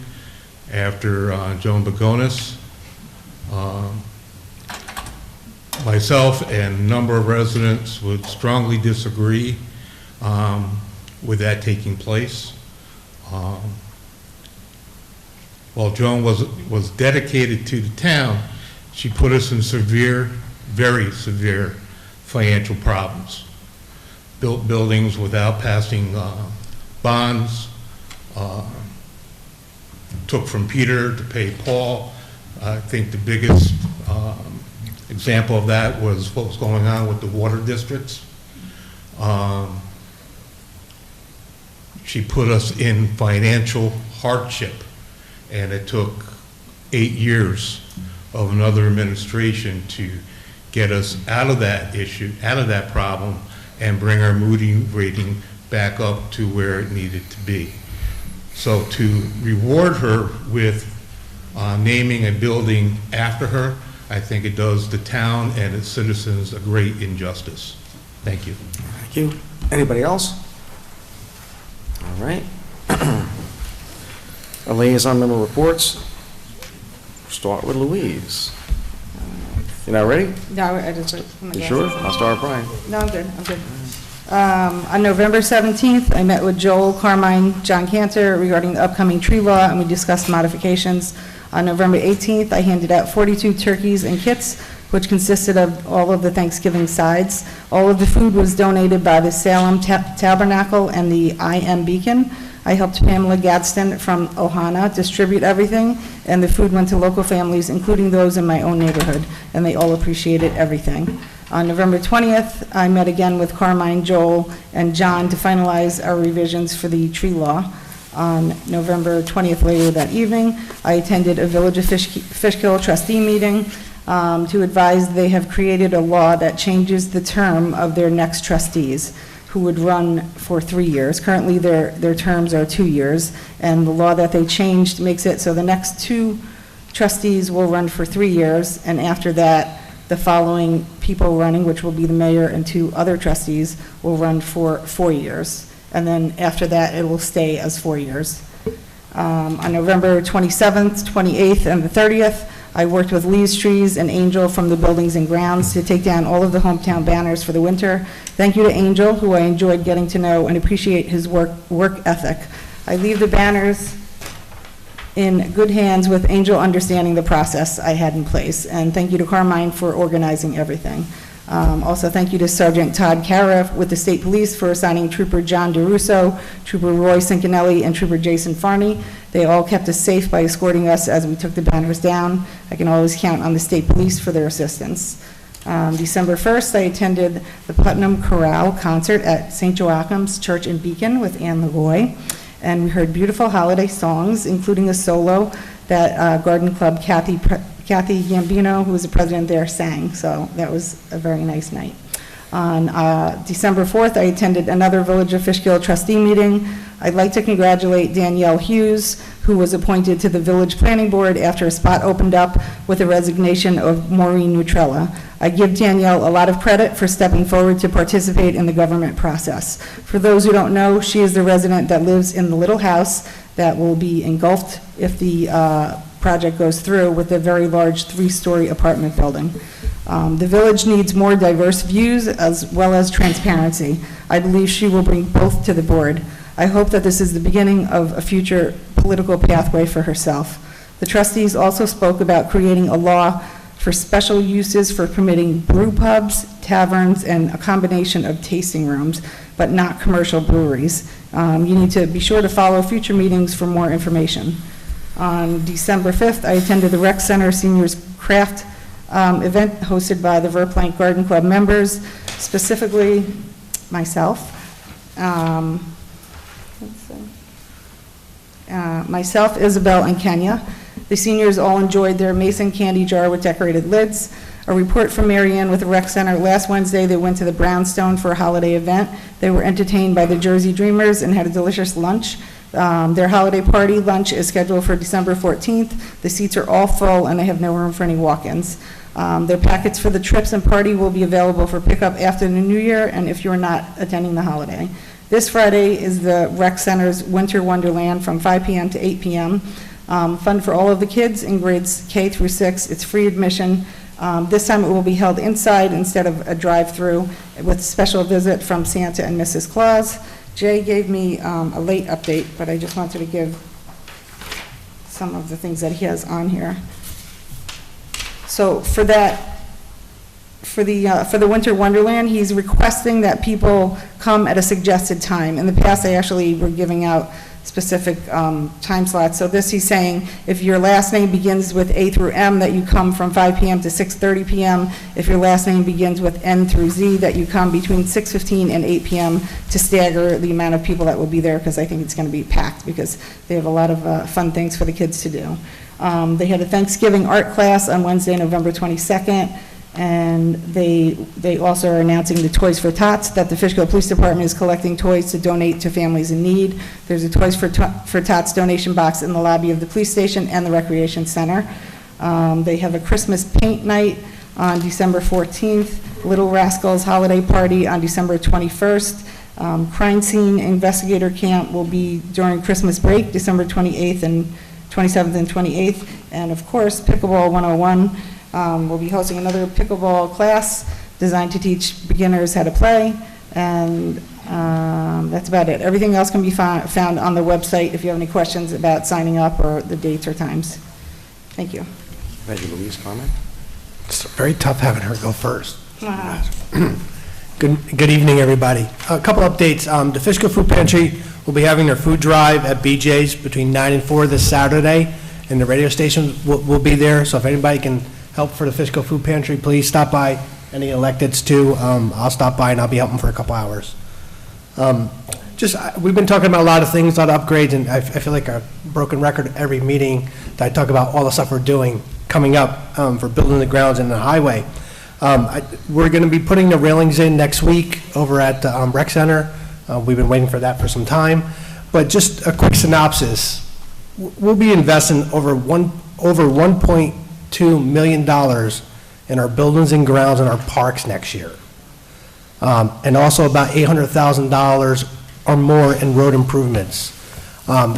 after Joan Begonis. Myself and a number of residents would strongly disagree with that taking place. While Joan was dedicated to the town, she put us in severe, very severe financial problems. Built buildings without passing bonds, took from Peter to pay Paul. I think the biggest example of that was what was going on with the water districts. She put us in financial hardship, and it took 8 years of another administration to get us out of that issue, out of that problem, and bring our Moody rating back up to where it needed to be. So to reward her with naming a building after her, I think it does the town and its citizens a great injustice. Thank you. Thank you. Anybody else? All right. Our liaison member reports. Start with Louise. You not ready? No, I just put my You glasses sure? on. I'll start with Brian. No, I'm good, I'm good. On November 17th, I met with Joel, Carmine, John Cantor regarding the upcoming tree law, and we discussed modifications. On November 18th, I handed out 42 turkeys and kits, which consisted of all of the Thanksgiving sides. All of the food was donated by the Salem Tabernacle and the I.M. Beacon. I helped Pamela Gadsden from Ohana distribute everything, and the food went to local families, including those in my own neighborhood, and they all appreciated everything. On November 20th, I met again with Carmine, Joel, and John to finalize our revisions for the tree law. On November 20th, later that evening, I attended a Village of Fishkill trustee meeting to advise they have created a law that changes the term of their next trustees, who would run for 3 years. Currently, their terms are 2 years, and the law that they changed makes it so the next 2 trustees will run for 3 years, and after that, the following people running, which will be the mayor and 2 other trustees, will run for 4 years. And then after that, it will stay as 4 years. On November 27th, 28th, and the 30th, I worked with Lee's Trees and Angel from the Buildings and Grounds to take down all of the hometown banners for the winter. Thank you to Angel, who I enjoyed getting to know and appreciate his work ethic. I leave the banners in good hands with Angel understanding the process I had in place. And thank you to Carmine for organizing everything. Also, thank you to Sergeant Todd Cara with the State Police for assigning Trooper John DeRusso, Trooper Roy Cincanelli, and Trooper Jason Farney. They all kept us safe by escorting us as we took the banners down. I can always count on the State Police for their assistance. December 1st, I attended the Putnam Chorale concert at St. Joachim's Church in Beacon with Anne LaVoy, and we heard beautiful holiday songs, including a solo that Garden Club Kathy Gambino, who was the president there, sang, so that was a very nice night. On December 4th, I attended another Village of Fishkill trustee meeting. I'd like to congratulate Danielle Hughes, who was appointed to the Village Planning Board after a spot opened up with the resignation of Maureen Nutrella. I give Danielle a lot of credit for stepping forward to participate in the government process. For those who don't know, she is the resident that lives in the little house that will be engulfed if the project goes through with a very large 3-story apartment building. The village needs more diverse views as well as transparency. I believe she will bring both to the board. I hope that this is the beginning of a future political pathway for herself. The trustees also spoke about creating a law for special uses for permitting brew pubs, taverns, and a combination of tasting rooms, but not commercial breweries. You need to be sure to follow future meetings for more information. On December 5th, I attended the Rec Center Seniors Craft event hosted by the Verplank Garden Club members, specifically myself. Myself, Isabel, and Kenya. The seniors all enjoyed their mason candy jar with decorated lids. A report from Mary Ann with the Rec Center. Last Wednesday, they went to the Brownstone for a holiday event. They were entertained by the Jersey Dreamers and had a delicious lunch. Their holiday party lunch is scheduled for December 14th. The seats are all full, and they have no room for any walk-ins. Their packets for the trips and party will be available for pickup after the New Year, and if you're not attending the holiday. This Friday is the Rec Center's Winter Wonderland from 5 p.m. to 8 p.m. Fun for all of the kids in grades K through 6. It's free admission. This time it will be held inside instead of a drive-through with special visit from Santa and Mrs. Claus. Jay gave me a late update, but I just wanted to give some of the things that he has on here. So for that, for the Winter Wonderland, he's requesting that people come at a suggested time. In the past, they actually were giving out specific time slots. So this, he's saying, if your last name begins with A through M, that you come from 5 p.m. to 6:30 p.m. If your last name begins with N through Z, that you come between 6:15 and 8 p.m. to stagger the amount of people that will be there, because I think it's going to be packed, because they have a lot of fun things for the kids to do. They had a Thanksgiving art class on Wednesday, November 22nd. And they also are announcing the Toys for Tots, that the Fishkill Police Department is collecting toys to donate to families in need. There's a Toys for Tots donation box in the lobby of the police station and the recreation center. They have a Christmas paint night on December 14th, Little Rascals holiday party on December 21st. Crime scene investigator camp will be during Christmas break, December 28th and 27th and 28th. And of course, Pickleball 101. We'll be hosting another pickleball class designed to teach beginners how to play, and that's about it. Everything else can be found on the website if you have any questions about signing up or the dates or times. Thank you. Reggie Louise, comment? It's very tough having her go first. Good evening, everybody. A couple updates. The Fishkill Food Pantry will be having their food drive at BJ's between 9 and 4 this Saturday, and the radio station will be there, so if anybody can help for the Fishkill Food Pantry, please stop by. Any electeds too, I'll stop by and I'll be helping for a couple hours. We've been talking about a lot of things, a lot of upgrades, and I feel like a broken record at every meeting that I talk about all the stuff we're doing coming up for building the grounds and the highway. We're going to be putting the railings in next week over at the Rec Center. We've been waiting for that for some time, but just a quick synopsis. We'll be investing over $1.2 million in our buildings and grounds and our parks next year. And also about $800,000 or more in road improvements.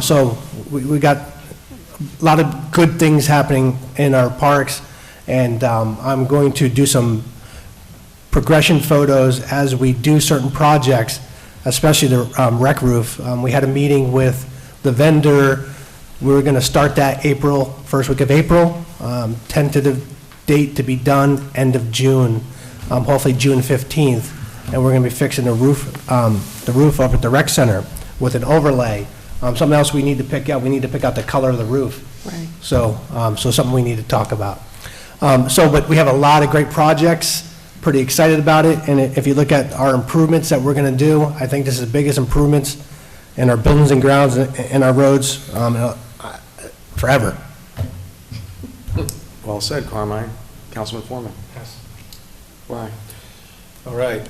So we got a lot of good things happening in our parks, and I'm going to do some progression photos as we do certain projects, especially the rec roof. We had a meeting with the vendor. We're going to start that first week of April, tentative date to be done end of June, hopefully June 15th, and we're going to be fixing the roof up at the rec center with an overlay. Something else we need to pick out. We need to pick out the color of the roof. Right. So something we need to talk about. But we have a lot of great projects. pretty excited about it, and if you look at our improvements that we're going to do, I think this is the biggest improvements in our buildings and grounds and our roads forever. Well said, Carmine. Councilman Foreman. Yes. Why? All right.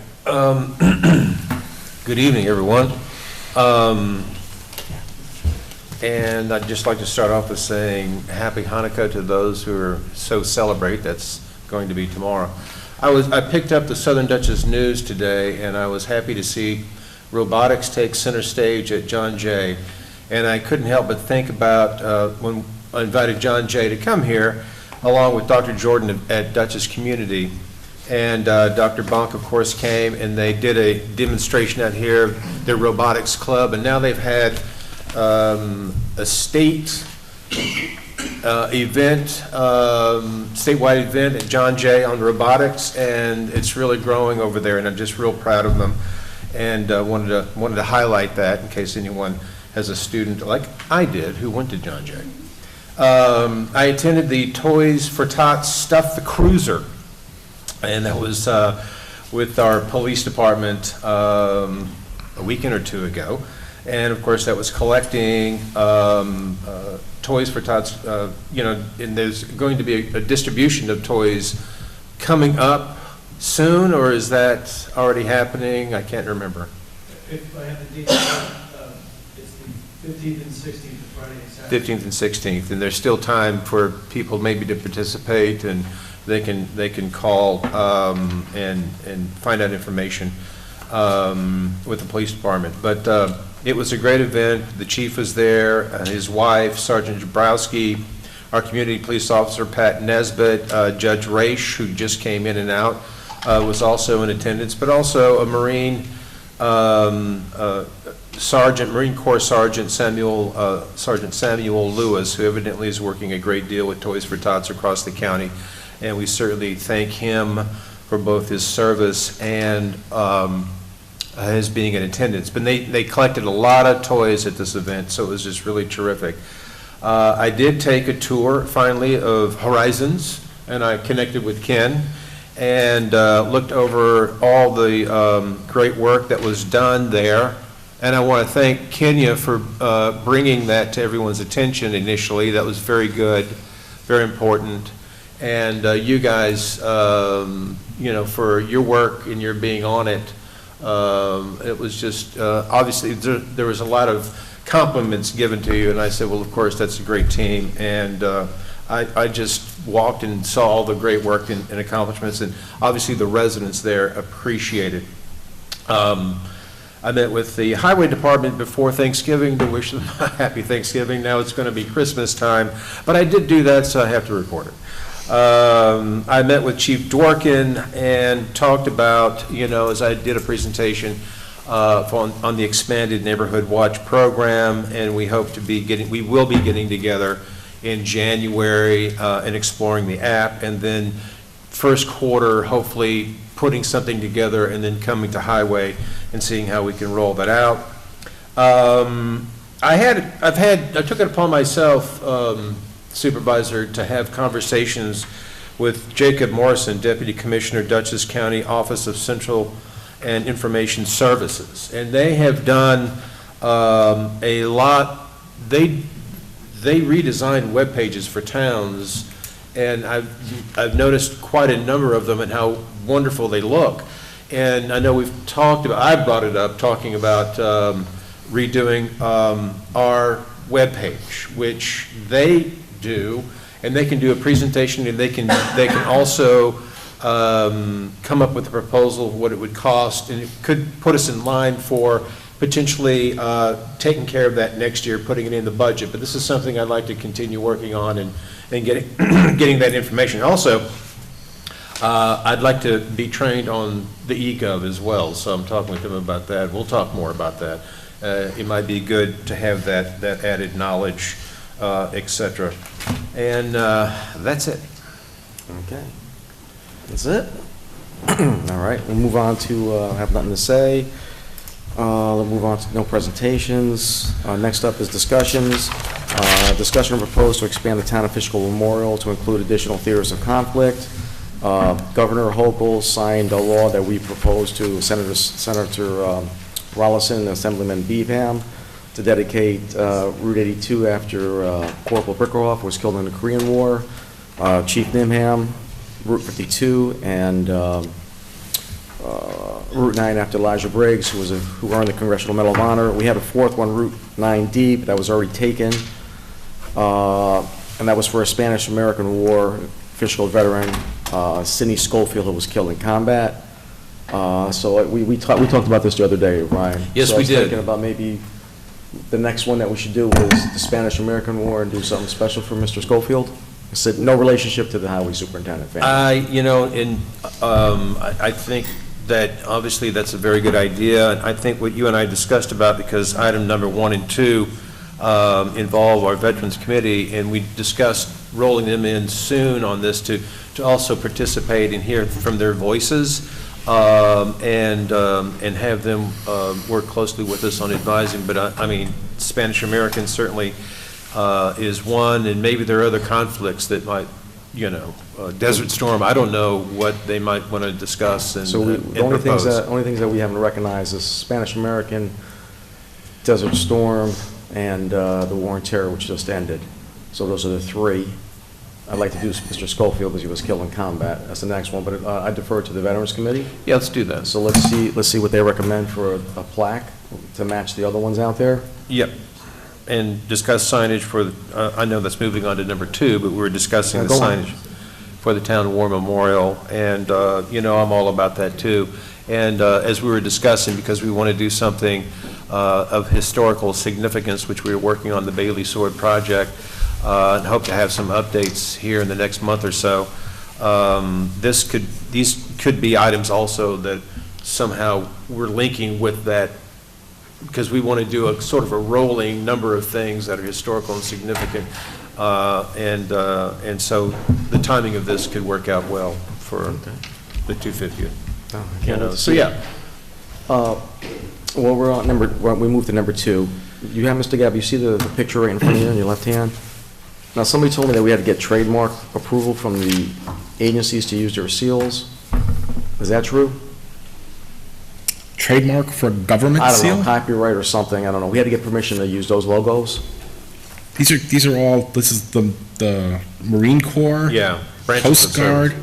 Good evening, everyone. And I'd just like to start off with saying Happy Hanukkah to those who are so celebrate. That's going to be tomorrow. I picked up the Southern Dutchess News today, and I was happy to see robotics take center stage at John Jay. And I couldn't help but think about when I invited John Jay to come here, along with Dr. Jordan at Dutchess Community. And Dr. Bonk, of course, came, and they did a demonstration out here, their robotics club, and now they've had a state event, statewide event at John Jay on robotics, and it's really growing over there, and I'm just real proud of them. And wanted to highlight that in case anyone has a student like I did who went to John Jay. I attended the Toys for Tots Stuff the Cruiser, and that was with our police department a weekend or two ago. And of course, that was collecting toys for tots, and there's going to be a distribution of toys coming up soon, or is that already happening? I can't remember. If I have the details, it's the 15th and 16th, Friday and Saturday. 15th and 16th, and there's still time for people maybe to participate, and they can call and find out information with the police department. But it was a great event. The chief was there, his wife, Sergeant Jabrowski, our community police officer, Pat Nesbitt, Judge Raish, who just came in and out, was also in attendance, but also a Marine Marine Corps Sergeant Samuel Lewis, who evidently is working a great deal with Toys for Tots across the county, and we certainly thank him for both his service and his being in attendance. But they collected a lot of toys at this event, so it was just really terrific. I did take a tour, finally, of Horizons, and I connected with Ken and looked over all the great work that was done there. And I want to thank Kenya for bringing that to everyone's attention initially. That was very good, very important. And you guys, for your work and your being on it. It was just, obviously, there was a lot of compliments given to you, and I said, well, of course, that's a great team. And I just walked and saw all the great work and accomplishments, and obviously the residents there appreciate it. I met with the highway department before Thanksgiving to wish them a happy Thanksgiving. Now it's going to be Christmas time, but I did do that, so I have to report it. I met with Chief Dworkin and talked about, as I did a presentation on the expanded Neighborhood Watch program, and we will be getting together in January and exploring the app, and then first quarter, hopefully putting something together and then coming to Highway and seeing how we can roll that out. I took it upon myself, Supervisor, to have conversations with Jacob Morrison, Deputy Commissioner, Dutchess County Office of Central and Information Services, and they have done a lot. They redesigned web pages for towns, and I've noticed quite a number of them and how wonderful they look. And I know I brought it up, talking about redoing our web page, which they do, and they can do a presentation, and they can also come up with a proposal of what it would cost, and it could put us in line for potentially taking care of that next year, putting it in the budget. But this is something I'd like to continue working on and getting getting that information. Also, I'd like to be trained on the eGov as well, so I'm talking with them about that. We'll talk more about that. It might be good to have that added knowledge, etc. And that's it. Okay. That's it? All right, we'll move on to, have nothing to say. We'll move on to no presentations. Next up is discussions. Discussion proposed to expand the town of Fishkill Memorial to include additional theaters of conflict. Governor Hochul signed a law that we proposed to Senator Rollison and Assemblyman Beebham to dedicate Route 82 after Corporal Brickhoff was killed in the Korean War, Chief Nimham, Route 52, and Route 9 after Elijah Briggs, who earned the Congressional Medal of Honor. We had a fourth one, Route 9D, but that was already taken, and that was for a Spanish-American War Fishkill veteran, Sidney Schofield, who was killed in combat. So we talked about this the other day, Ryan. Yes, so we I was did. thinking about maybe the next one that we should do was the Spanish-American War and do something special for Mr. Schofield. I said no relationship to the highway superintendent family. I think that obviously that's a very good idea. And I think what you and I discussed about, because item number 1 and 2 involve our Veterans Committee, and we discussed rolling them in soon on this to also participate and hear from their voices, and have them work closely with us on advising. But I mean, Spanish American certainly is one, and maybe there are other conflicts that might, Desert Storm, I don't know what they might want to discuss and, So and the only propose. things that we haven't recognized is Spanish-American, Desert Storm, and the War on Terror, which just ended. So those are the 3. I'd like to do Mr. Schofield because he was killed in combat. That's the next one, but I defer to the Veterans Committee. Yeah, let's do that. So let's see what they recommend for a plaque to match the other ones out there. Yep. And discuss signage for, I know that's moving on to number 2, but we were discussing Yeah, the go on. signage for the Town War Memorial, and, I'm all about that too. And as we were discussing, because we want to do something of historical significance, which we are working on the Bailey Sword project, and hope to have some updates here in the next month or so. These could be items also that somehow we're linking with that, because we want to do a sort of a rolling number of things that are historical and significant, and so the timing of this could work out well for the 250th. So yeah. Well, we're on we moved to number 2. You have, Mr. Gabb, you see the picture right in front of you on your left hand? Now, somebody told me that we had to get trademark approval from the agencies to use their seals. Is that true? Trademark for a government I don't seal? know, copyright or something, I don't know. We had to get permission to use those logos. These are all, this is the Marine Corps. Yeah, branches of Coast Guard.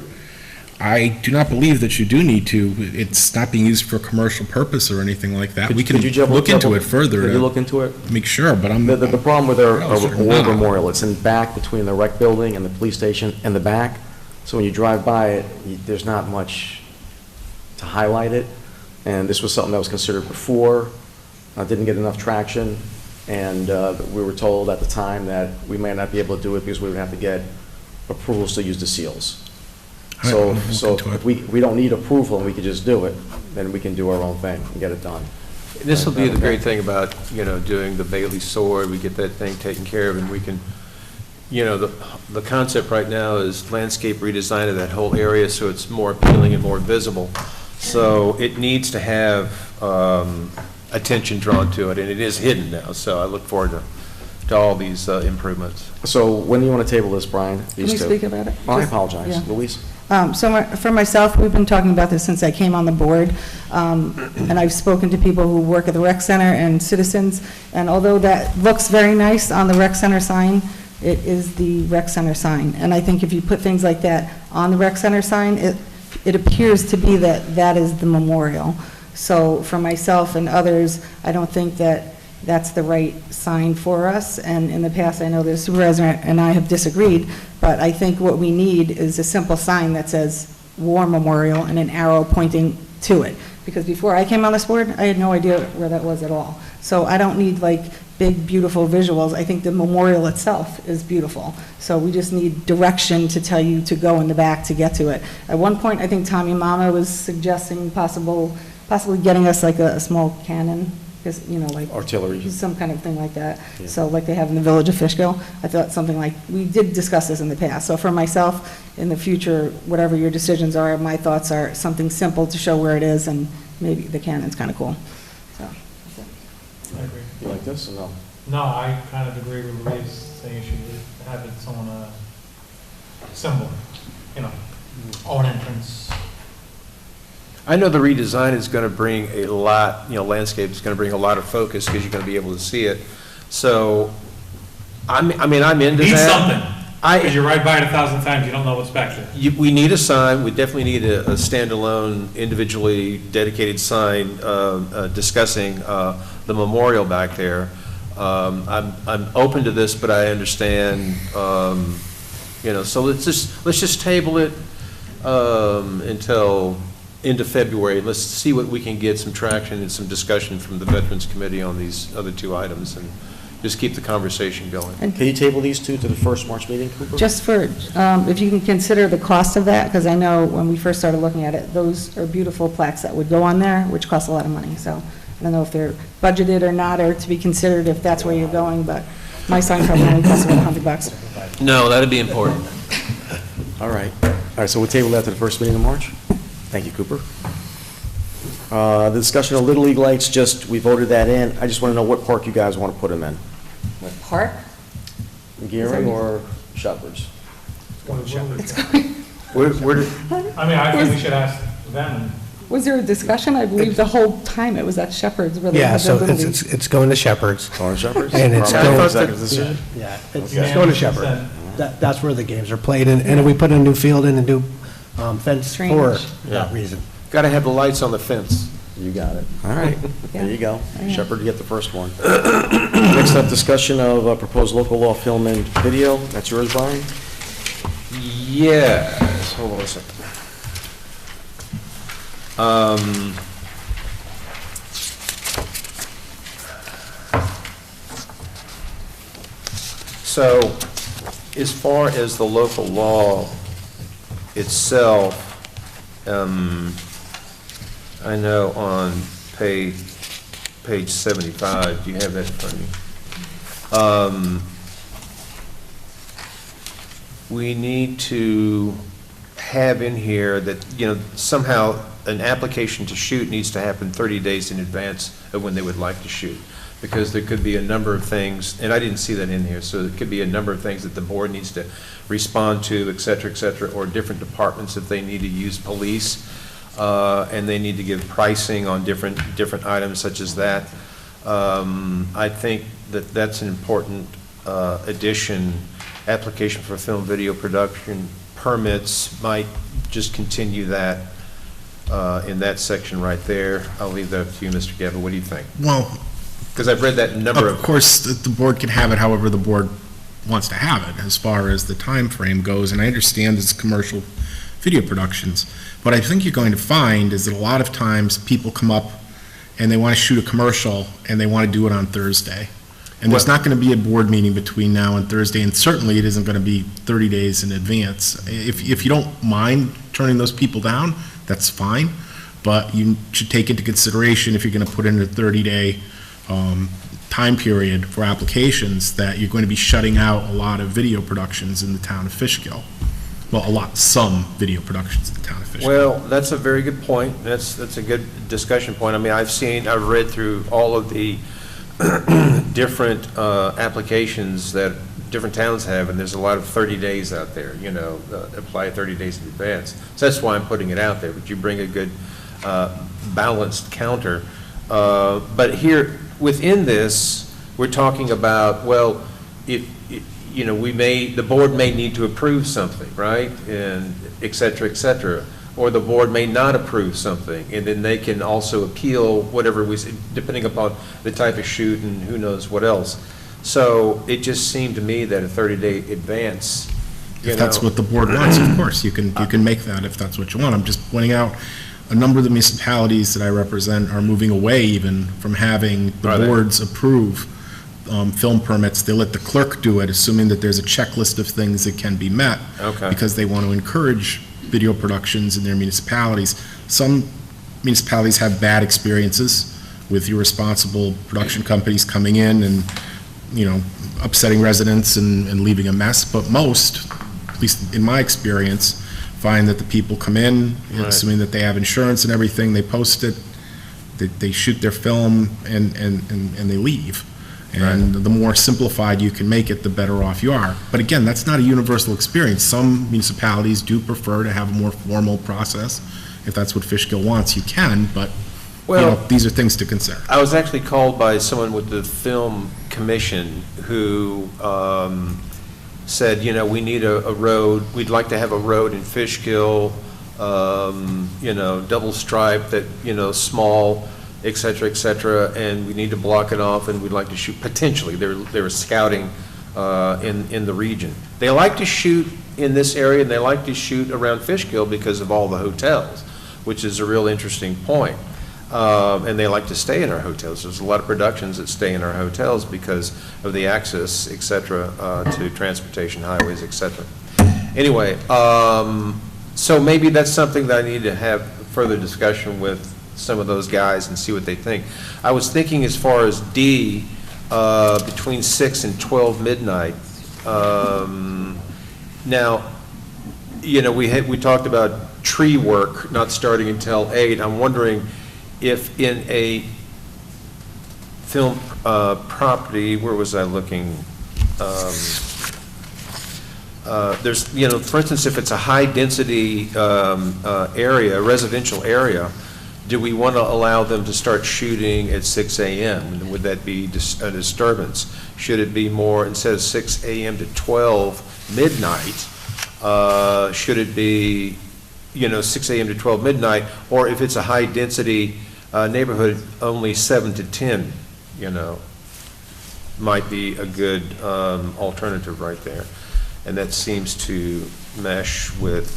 I do not believe that you do need to. It's not being used for commercial purpose or anything like that. We can look into it further. Could you look into it? Make sure, but I'm. The problem with our certainly war not. memorial, it's in back between the rec building and the police station in the back. So when you drive by it, there's not much to highlight it. And this was something that was considered before, didn't get enough traction. And we were told at the time that we may not be able to do it because we would have to get approvals to use the seals. So if we don't need approval and we could just do it, then we can do our own thing and get it done. This will be the great thing about, doing the Bailey Sword. We get that thing taken care of, and we can, the concept right now is landscape redesign of that whole area so it's more appealing and more visible. So it needs to have attention drawn to it, and it is hidden now. So I look forward to all these improvements. So when do you want to table this, Brian? Can we speak about it? Oh, I Just- apologize. yeah. Louise? For myself, we've been talking about this since I came on the board, and I've spoken to people who work at the rec center and citizens, and although that looks very nice on the rec center sign, it is the rec center sign. And I think if you put things like that on the rec center sign, it appears to be that that is the memorial. So for myself and others, I don't think that that's the right sign for us. And in the past, I know the supervisor and I have disagreed, but I think what we need is a simple sign that says War Memorial and an arrow pointing to it. Because before I came on this board, I had no idea where that was at all. So I don't need like big, beautiful visuals. I think the memorial itself is beautiful. So we just need direction to tell you to go in the back to get to it. At one point, I think Tommy Mama was suggesting possibly getting us like a small cannon, because, like artillery, some kind of thing like that. Yeah. So like they have in the village of Fishkill. I thought something like, we did discuss this in the past. So for myself, in the future, whatever your decisions are, my thoughts are something simple to show where it is, and maybe the cannon's kind of cool. So, that's it. I agree. You like this or no? No, I kind of agree with Louise saying you should have it on a symbol, own entrance. I know the redesign is going to bring a lot, landscape is going to bring a lot of focus because you're going to be able to see it. So, I'm into Need that. something. Because you ride by it 1,000 times, you don't know what's back there. We need a sign. We definitely need a standalone, individually dedicated sign discussing the memorial back there. I'm open to this, but I understand, so let's just table it until into February. Let's see what we can get, some traction and some discussion from the Veterans Committee on these other two items, and just keep the conversation going. Can you table these two to the first March meeting, Cooper? Just for, if you can consider the cost of that, because I know when we first started looking at it, those are beautiful plaques that would go on there, which cost a lot of money. So I don't know if they're budgeted or not, or to be considered if that's where you're going, but my sign probably only costs about $100. No, that'd be important. All right, so we'll table that to the first meeting in March? Thank you, Cooper. The discussion of Little League lights, we voted that in. I just want to know what park you guys want to put them in. What park? Gearing or Shepherd's? It's going. I think we should ask them. Was there a discussion? I believe the whole time it was at Shepherd's. Where they Yeah, had so the Little League. it's going to Shepherd's. Going to Shepherd's? And it's Probably going, executive decision? yeah, it's Okay. going to Shepherd. That's where the games are played, and we put a new field in, a new fence for Drainage. that reason. Got to have the lights on the fence. You got it. All right, there you go. Yeah. Shepherd, you get the first one. Next up, discussion of proposed local law film and video. That's yours, Brian? Yes, hold on a second. So, as far as the local law itself, I know on page 75, do you have that in front of you? We need to have in here that, somehow an application to shoot needs to happen 30 days in advance of when they would like to shoot. Because there could be a number of things, and I didn't see that in here, so it could be a number of things that the board needs to respond to, et cetera, or different departments if they need to use police, and they need to give pricing on different items such as that. I think that that's an important addition. Application for film video production permits might just continue that in that section right there. I'll leave that to you, Mr. Gavin. What do you think? Well, because I've read that number of... Of course, the board can have it however the board wants to have it, as far as the time frame goes, and I understand it's commercial video productions. What I think you're going to find is that a lot of times people come up and they want to shoot a commercial and they want to do it on Thursday. And there's not going to be a board meeting between now and Thursday, and certainly it isn't going to be 30 days in advance. If you don't mind turning those people down, that's fine, but you should take into consideration if you're going to put in a 30-day time period for applications, that you're going to be shutting out a lot of video productions in the town of Fishkill. Well, some video productions in the town of Fishkill. Well, that's a very good point. That's a good discussion point. I mean, I've read through all of the different applications that different towns have, and there's a lot of 30 days out there, apply 30 days in advance. So that's why I'm putting it out there, but you bring a good balanced counter. But here, within this, we're talking about, well, the board may need to approve something, right? And et cetera, or the board may not approve something, and then they can also appeal whatever depending upon the type of shoot and who knows what else. So it just seemed to me that a 30-day advance, If that's what the board wants, of course, you can make that if that's what you want. I'm just pointing out a number of the municipalities that I represent are moving away even from having the boards approve film permits. They let the clerk do it, assuming that there's a checklist of things that can be met. Okay. Because they want to encourage video productions in their municipalities. Some municipalities have bad experiences with irresponsible production companies coming in and, upsetting residents and leaving a mess, but most, at least in my experience, find that the people come in, assuming that they have insurance and everything, they post it, they shoot their film, and they leave. And the more simplified you can make it, the better off you are. But again, that's not a universal experience. Some municipalities do prefer to have a more formal process. If that's what Fishkill wants, you can, but, these are things to consider. I was actually called by someone with the Film Commission who said, we need a road, we'd like to have a road in Fishkill, double stripe that, small, et cetera, and we need to block it off, and we'd like to shoot, potentially, they were scouting in the region. They like to shoot in this area, and they like to shoot around Fishkill because of all the hotels, which is a real interesting point. And they like to stay in our hotels. There's a lot of productions that stay in our hotels because of the access, et cetera, to transportation, highways, et cetera. Anyway, so maybe that's something that I need to have further discussion with some of those guys and see what they think. I was thinking as far as D, between 6 and 12 midnight. Now, we talked about tree work not starting until 8. I'm wondering if in a film property, where was I looking? There's, for instance, if it's a high-density area, residential area, do we want to allow them to start shooting at 6 a.m.? Would that be a disturbance? Should it be more, instead of 6 a.m. to 12 midnight, should it be, 6 a.m. to 12 midnight? Or if it's a high-density neighborhood, only 7 to 10, might be a good alternative right there. And that seems to mesh with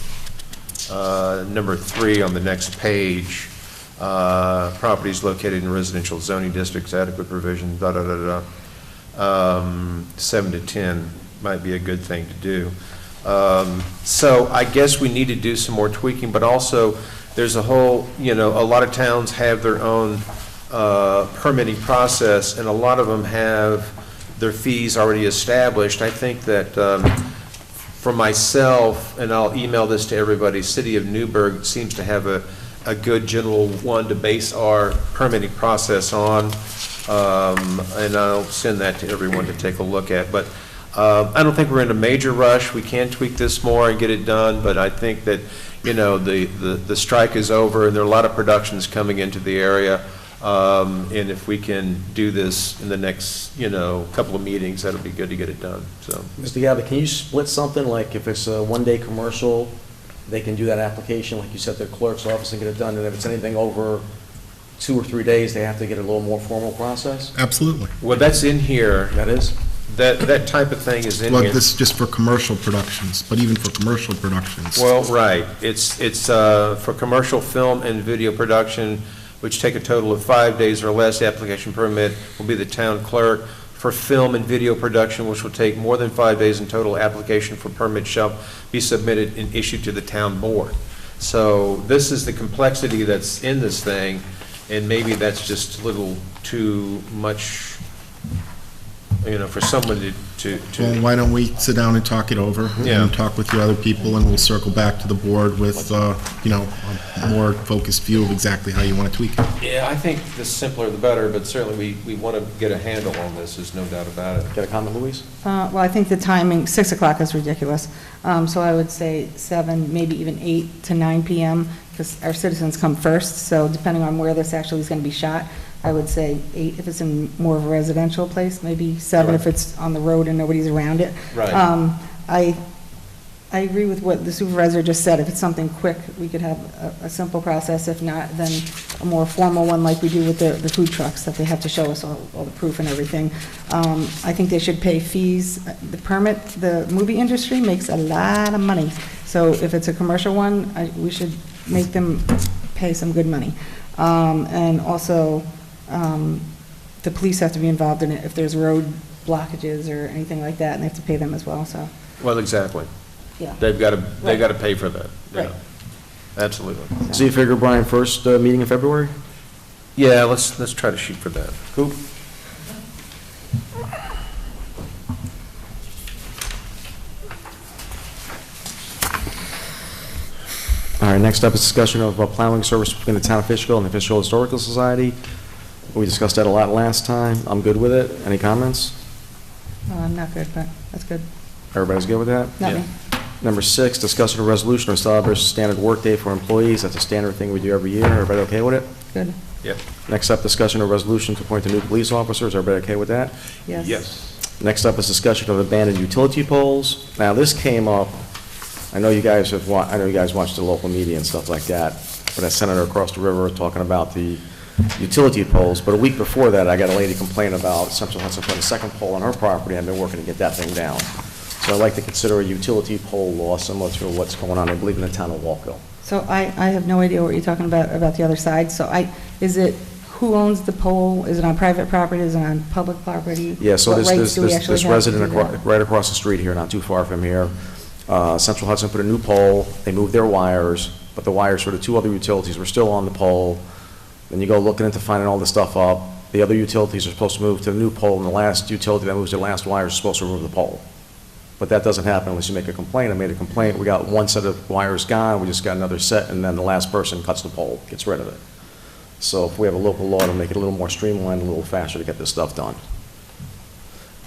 number 3 on the next page. Properties located in residential zoning districts, adequate provision, 7 to 10 might be a good thing to do. So I guess we need to do some more tweaking, but also there's a whole, a lot of towns have their own permitting process, and a lot of them have their fees already established. I think that for myself, and I'll email this to everybody, City of Newburgh seems to have a good general one to base our permitting process on, and I'll send that to everyone to take a look at. But I don't think we're in a major rush. We can tweak this more and get it done, but I think that, the strike is over, and there are a lot of productions coming into the area, and if we can do this in the next, couple of meetings, that'll be good to get it done, so. Mr. Gabbard, can you split something, like if it's a one-day commercial, they can do that application, like you said, their clerk's office and get it done, and if it's anything over 2 or 3 days, they have to get a little more formal process? Absolutely. Well, that's in here. That is? That type of thing is in Well, here. this is just for commercial productions, but even for commercial productions. Well, right. It's for commercial film and video production, which take a total of 5 days or less. The application permit will be the town clerk. For film and video production, which will take more than 5 days in total, application for permit shall be submitted and issued to the town board. So this is the complexity that's in this thing, and maybe that's just a little too much, for someone to. Well, why don't we sit down and talk it over? Yeah. And talk with the other people, and we'll circle back to the board with, a more focused view of exactly how you want to tweak it. Yeah, I think the simpler the better, but certainly we want to get a handle on this, there's no doubt about it. Got a comment, Louise? Well, I think the timing, 6 o'clock is ridiculous. So I would say 7, maybe even 8 to 9 p.m., because our citizens come first, so depending on where this actually is going to be shot, I would say 8 if it's in more of a residential place, maybe 7 if it's on the road and nobody's around it. Right. I agree with what the supervisor just said. If it's something quick, we could have a simple process. If not, then a more formal one like we do with the food trucks, that they have to show us all the proof and everything. I think they should pay fees. The movie industry makes a lot of money. So if it's a commercial one, we should make them pay some good money. And also, the police have to be involved in it if there's road blockages or anything like that, and they have to pay them as well, so. Well, exactly. Yeah. They've got to pay for that. Right. Yeah. Absolutely. So you figure, Brian, first meeting in February? Yeah, let's try to shoot for that. Cool. All right, next up is discussion of plowing service between the town of Fishkill and the Fishkill Historical Society. We discussed that a lot last time. I'm good with it. Any comments? I'm not good, but that's good. Everybody's good with that? Not me. Number 6, discussion of resolution to establish standard workday for employees. That's a standard thing we do every year. Everybody okay with it? Good. Yep. Next up, discussion of resolution to appoint the new police officers. Everybody okay with that? Yes. Yes. Next up is discussion of abandoned utility poles. Now, this came up, I know you guys watched the local media and stuff like that, but that senator across the river talking about the utility poles, but a week before that, I got a lady complain about Central Hudson putting a second pole on her property, and I've been working to get that thing down. So I'd like to consider a utility pole law similar to what's going on, I believe, in the town of Walkville. So I have no idea what you're talking about the other side. So is it, who owns the pole? Is it on private property? Is it on public property? Yeah, so What rights do we actually this have to resident do that? right across the street here, not too far from here, Central Hudson put a new pole, they moved their wires, but the wires for the 2 other utilities were still on the pole. Then you go looking into finding all this stuff up. The other utilities are supposed to move to the new pole, and the last utility that moves their last wire is supposed to remove the pole. But that doesn't happen unless you make a complaint. I made a complaint, we got 1 set of wires gone, we just got another set, and then the last person cuts the pole, gets rid of it. So if we have a local law to make it a little more streamlined, a little faster to get this stuff done.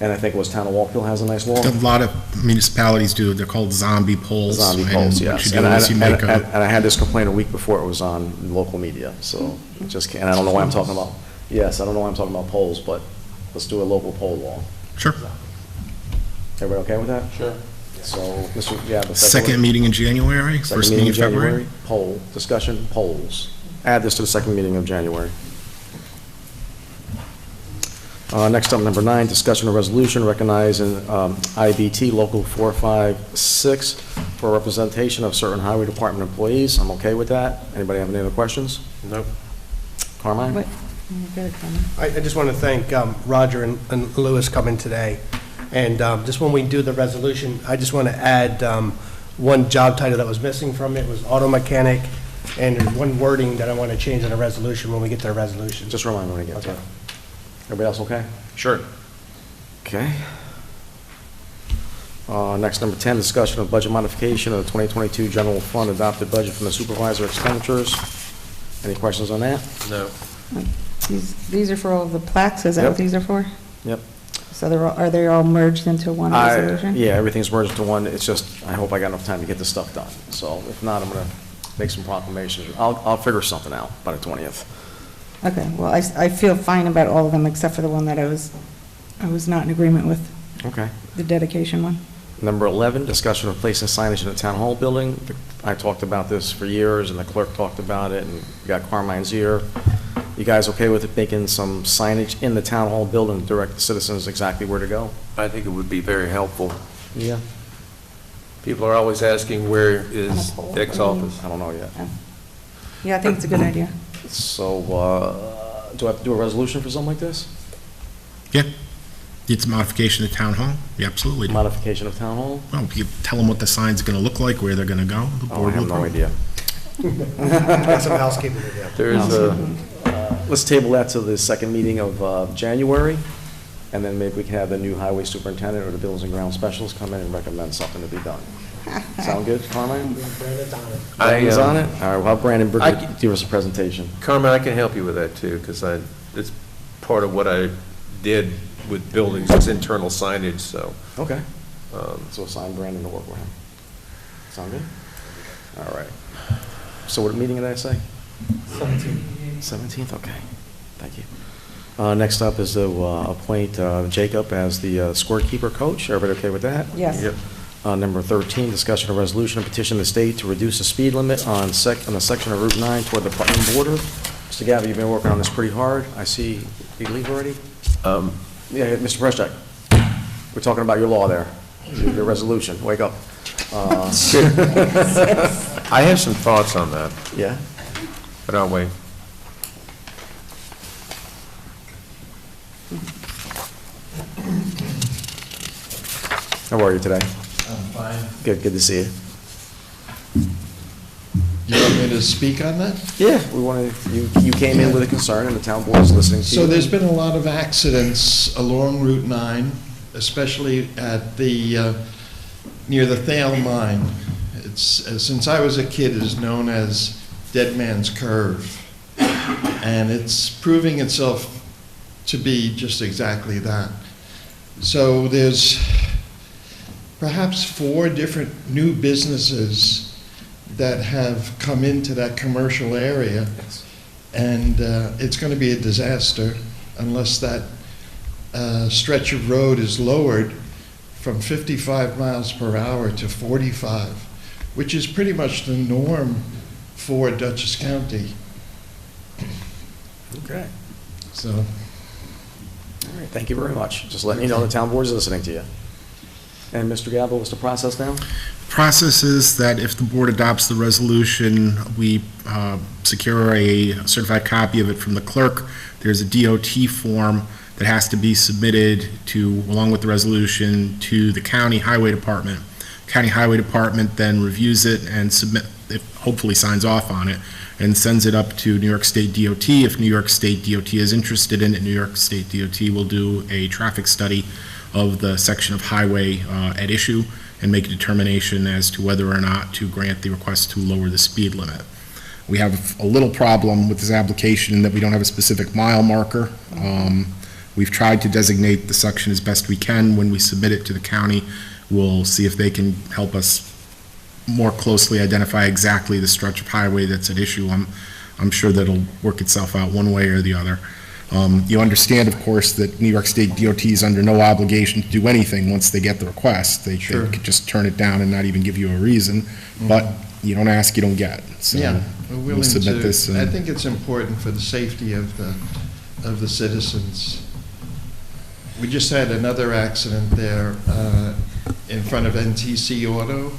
And I think it was Town of Walkville has a nice law. A lot of municipalities do, they're called zombie poles. Zombie poles, and what yes. you do And I is you make a- and I had this complaint a week before it was on local media, so just, and I don't know why I'm talking about, yes, I don't know why I'm talking about poles, but let's do a local pole law. Sure. Everybody okay with that? Sure. So, Mr., yeah, the Second meeting in January, Second first meeting meeting in February. Poll, discussion, polls. Add this to the second meeting of January. Next up, number 9, discussion of resolution recognizing IBT Local 456 for representation of certain highway department employees. I'm okay with that. Anybody have any other questions? Nope. Carmine? Wait, good, Carmine. I just want to thank Roger and Lewis coming today. And just when we do the resolution, I just want to add one job title that was missing from it was auto mechanic, and there's one wording that I want to change in the resolution when we get to the resolution. Just remind me when I get to it. Everybody else okay? Sure. Okay. Next, number 10, discussion of budget modification of the 2022 general fund adopted budget from the supervisor expenditures. Any questions on that? No. These are for all of the plaques, is that Yep. what these are for? Yep. So are they all merged into one resolution? Yeah, everything's merged into one. It's just, I hope I got enough time to get this stuff done. So if not, I'm going to make some proclamations. I'll figure something out by the 20th. Okay, well, I feel fine about all of them except for the one that I was not in agreement with, Okay. the dedication one. Number 11, discussion of placing signage in the town hall building. I talked about this for years, and the clerk talked about it, and we got Carmine's ear. You guys okay with it making some signage in the town hall building to direct the citizens exactly where to go? I think it would be very helpful. Yeah. People are always asking, where is Dick's office? I don't know yet. Yeah, I think it's a good idea. So, do I have to do a resolution for something like this? Yeah. It's a modification of town hall, you absolutely do. Modification of town hall? Well, you tell them what the sign's gonna look like, where they're gonna go. The Oh, I board have will no approve. idea. Got some housekeeping to do. There's Let's table that to the second meeting of January, and then maybe we can have the new highway superintendent or the buildings and ground specialist come in and recommend something to be done. Sound good, Carmine? Brandon's on it? All right, we'll have Brandon give us a presentation. Carmen, I can help you with that too, because it's part of what I did with buildings, it's internal signage, so. Okay. So assign Brandon to work with him. Sound good? All right. So what meeting did I say? 17th, okay. Thank you. Next up is to appoint Jacob as the scorekeeper coach. Everybody okay with that? Yes. Yep. Number 13, discussion of resolution and petition the state to reduce the speed limit on the section of Route 9 toward the Putnam border. Mr. Gavin, you've been working on this pretty hard. I see, did you leave already? Yeah, Mr. Preschek, we're talking about your law there, your resolution. Wake up. I have some thoughts on that, Yeah? but I'll wait. How are you today? I'm fine. Good to see you. You want me to speak on that? Yeah, we wanted, you came in with a concern and the town board is listening to you. So there's been a lot of accidents along Route 9, especially at the, near the Thale Mine. It's, since I was a kid, it is known as Dead Man's Curve. And it's proving itself to be just exactly that. So there's perhaps 4 different new businesses that have come into that commercial area. And it's going to be a disaster unless that stretch of road is lowered from 55 miles per hour to 45, which is pretty much the norm for Dutchess County. Okay. So, All right, thank you very much. Just letting you know the town board is listening to you. And Mr. Gallo, what's the process now? Process is that if the board adopts the resolution, we secure a certified copy of it from the clerk. There's a DOT form that has to be submitted to, along with the resolution, to the county highway department. County highway department then reviews it and hopefully signs off on it, and sends it up to New York State DOT. If New York State DOT is interested in it, New York State DOT will do a traffic study of the section of highway at issue and make a determination as to whether or not to grant the request to lower the speed limit. We have a little problem with this application in that we don't have a specific mile marker. We've tried to designate the section as best we can. When we submit it to the county, we'll see if they can help us more closely identify exactly the stretch of highway that's at issue. I'm sure that'll work itself out one way or the other. You understand, of course, that New York State DOT is under no obligation to do anything once they get the request. They could just turn it down and not even give you a reason, but you don't ask, you don't get. So yeah, we're willing we'll submit to. this. I think it's important for the safety of the citizens. We just had another accident there in front of NTC Auto.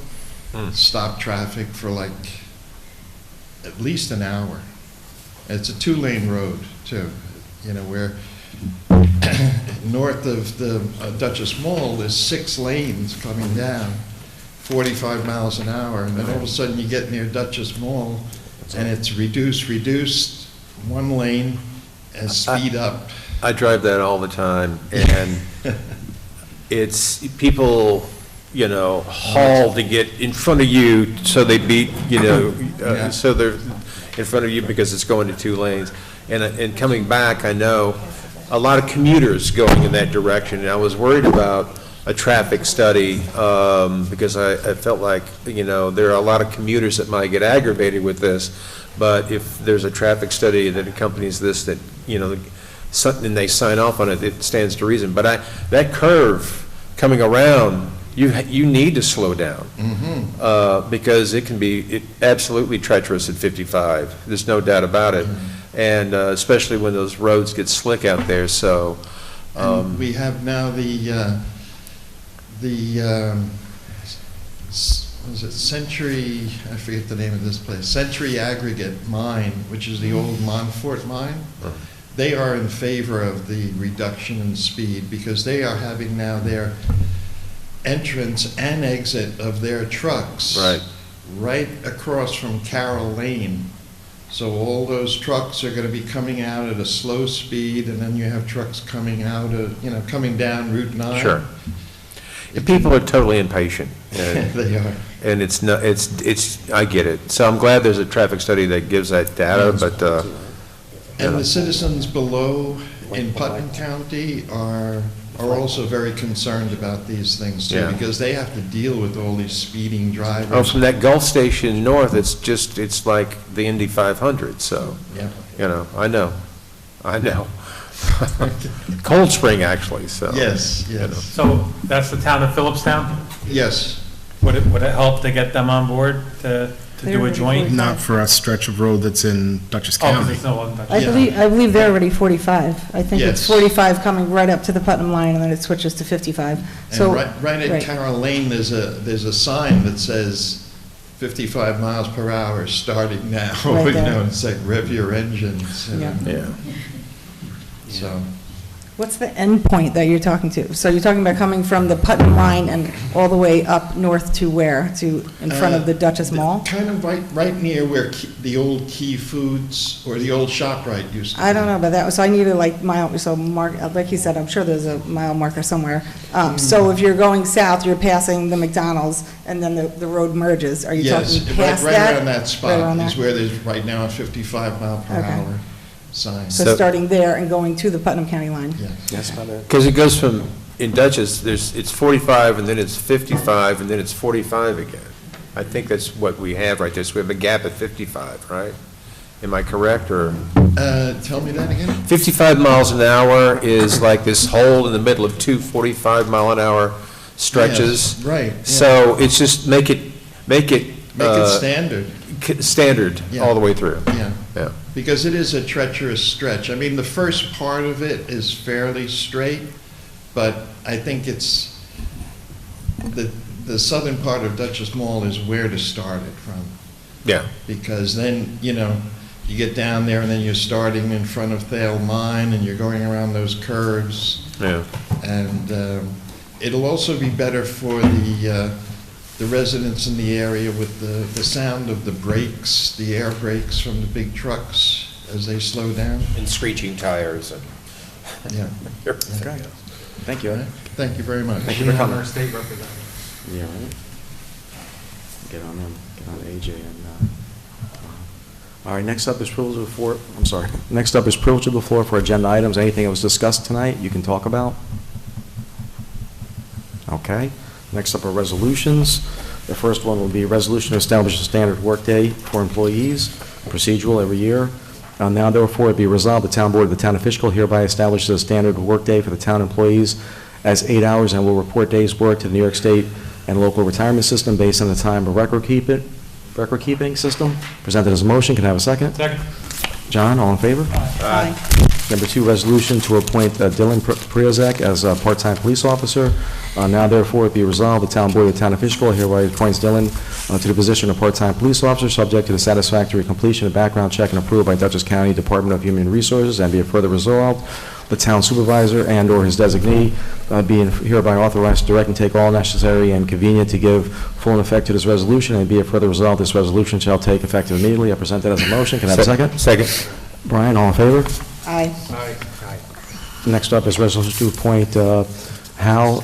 Stopped traffic for like at least an hour. It's a 2-lane road too. You know, where north of the Dutchess Mall, there's 6 lanes coming down, 45 miles an hour, and then all of a sudden you get near Dutchess Mall, and it's reduced 1 lane and speed up. I drive that all the time, and it's people, you know, haul to get in front of you, so they beat, you know, so they're in front of you because it's going to 2 lanes. And coming back, I know a lot of commuters going in that direction, and I was worried about a traffic study because I felt like, you know, there are a lot of commuters that might get aggravated with this, but if there's a traffic study that accompanies this, that, you know, something they sign off on it, it stands to reason. But that curve coming around, you need to slow down because it can be absolutely treacherous at 55. There's no doubt about it. And especially when those roads get slick out there, so. We have now was it Century, I forget the name of this place, Century Aggregate Mine, which is the old Montfort mine. They are in favor of the reduction in speed because they are having now their entrance and exit of their trucks right across from Carroll Lane. So all those trucks are going to be coming out at a slow speed, and then you have trucks coming out of, you know, coming down Route 9. Sure. People are totally impatient. And, they are. And it's not, it's, I get it. So I'm glad there's a traffic study that gives that data, but. And the citizens below in Putnam County are also very concerned about these things too, because they have to deal with all these speeding drivers. Oh, from that Gulf Station north, it's like the Indy 500, so, you know, I know. Cold Spring, actually, so. Yes, you know. So that's the town of Phillipstown? Yes. Would it help to get them on board to do a joint? Not for a stretch of road that's in Dutchess County. Oh, because it's no Dutchess. I believe they're already 45. I think it's Yes. 45 coming right up to the Putnam line, and then it switches to 55. So right at Carroll Lane, there's a sign that says 55 miles per hour starting now. Right you there. know, it's like rev your engines. You know. Yeah. So. What's the end point that you're talking to? So you're talking about coming from the Putnam line and all the way up north to where? To in front of the Dutchess Mall? Kind of right near where the old Key Foods or the old ShopRite used to be. I don't know about that. So I need to like like you said, I'm sure there's a mile marker somewhere. So if you're going south, you're passing the McDonald's and then the road merges. Are you talking past right that? around that spot Right around is there? where there's right now a 55 mile per hour. sign. So starting there and going to the Putnam County line. Yes, Madam. Because it goes from, in Dutchess, it's 45, and then it's 55, and then it's 45 again. I think that's what we have right there. So we have a gap at 55, right? Am I correct, or? Tell me that again? 55 miles an hour is like this hole in the middle of two 45-mile-an-hour stretches. Yes, right, yeah. So it's just make it standard. Standard Yeah. all the way through. Yeah. Yeah. Because it is a treacherous stretch. I mean, the first part of it is fairly straight, but I think it's, the southern part of Dutchess Mall is where to start it from. Yeah. Because then, you get down there and then you're starting in front of Thale Mine and you're going around those curves. Yeah. And it'll also be better for the residents in the area with the sound of the brakes, the air brakes from the big trucks as they slow down. And screeching tires and. Yeah. Okay. Thank you. Thank you very much. Thank you for coming. Our state representative. Yeah, right. Get on them, get on AJ and, all right, next up is privilege of the floor, I'm sorry. Next up is privilege of the floor for agenda items. Anything that was discussed tonight you can talk about? Okay. Next up are resolutions. The first one will be a resolution to establish a standard workday for employees, procedural every year. Now therefore it be resolved, the town board of the town of Fishkill hereby establishes a standard workday for the town employees as 8 hours and will report days worked to the New York State and local retirement system based on the time of record-keeping system. Presented as a motion. Can I have a second? Second. John, all in favor? Aye. Number 2, resolution to appoint Dylan Priozek as a part-time police officer. Now therefore it be resolved, the town board of the town of Fishkill hereby appoints Dylan to the position of part-time police officer, subject to the satisfactory completion of background check and approved by Dutchess County Department of Human Resources, and be it further resolved, the town supervisor and/or his designee being hereby authorized to direct and take all necessary and convenient to give full effect to this resolution, and be it further resolved, this resolution shall take effect immediately. I present that as a motion. Can I have a second? Second. Brian, all in favor? Aye. Aye. Next up is resolution to appoint Hal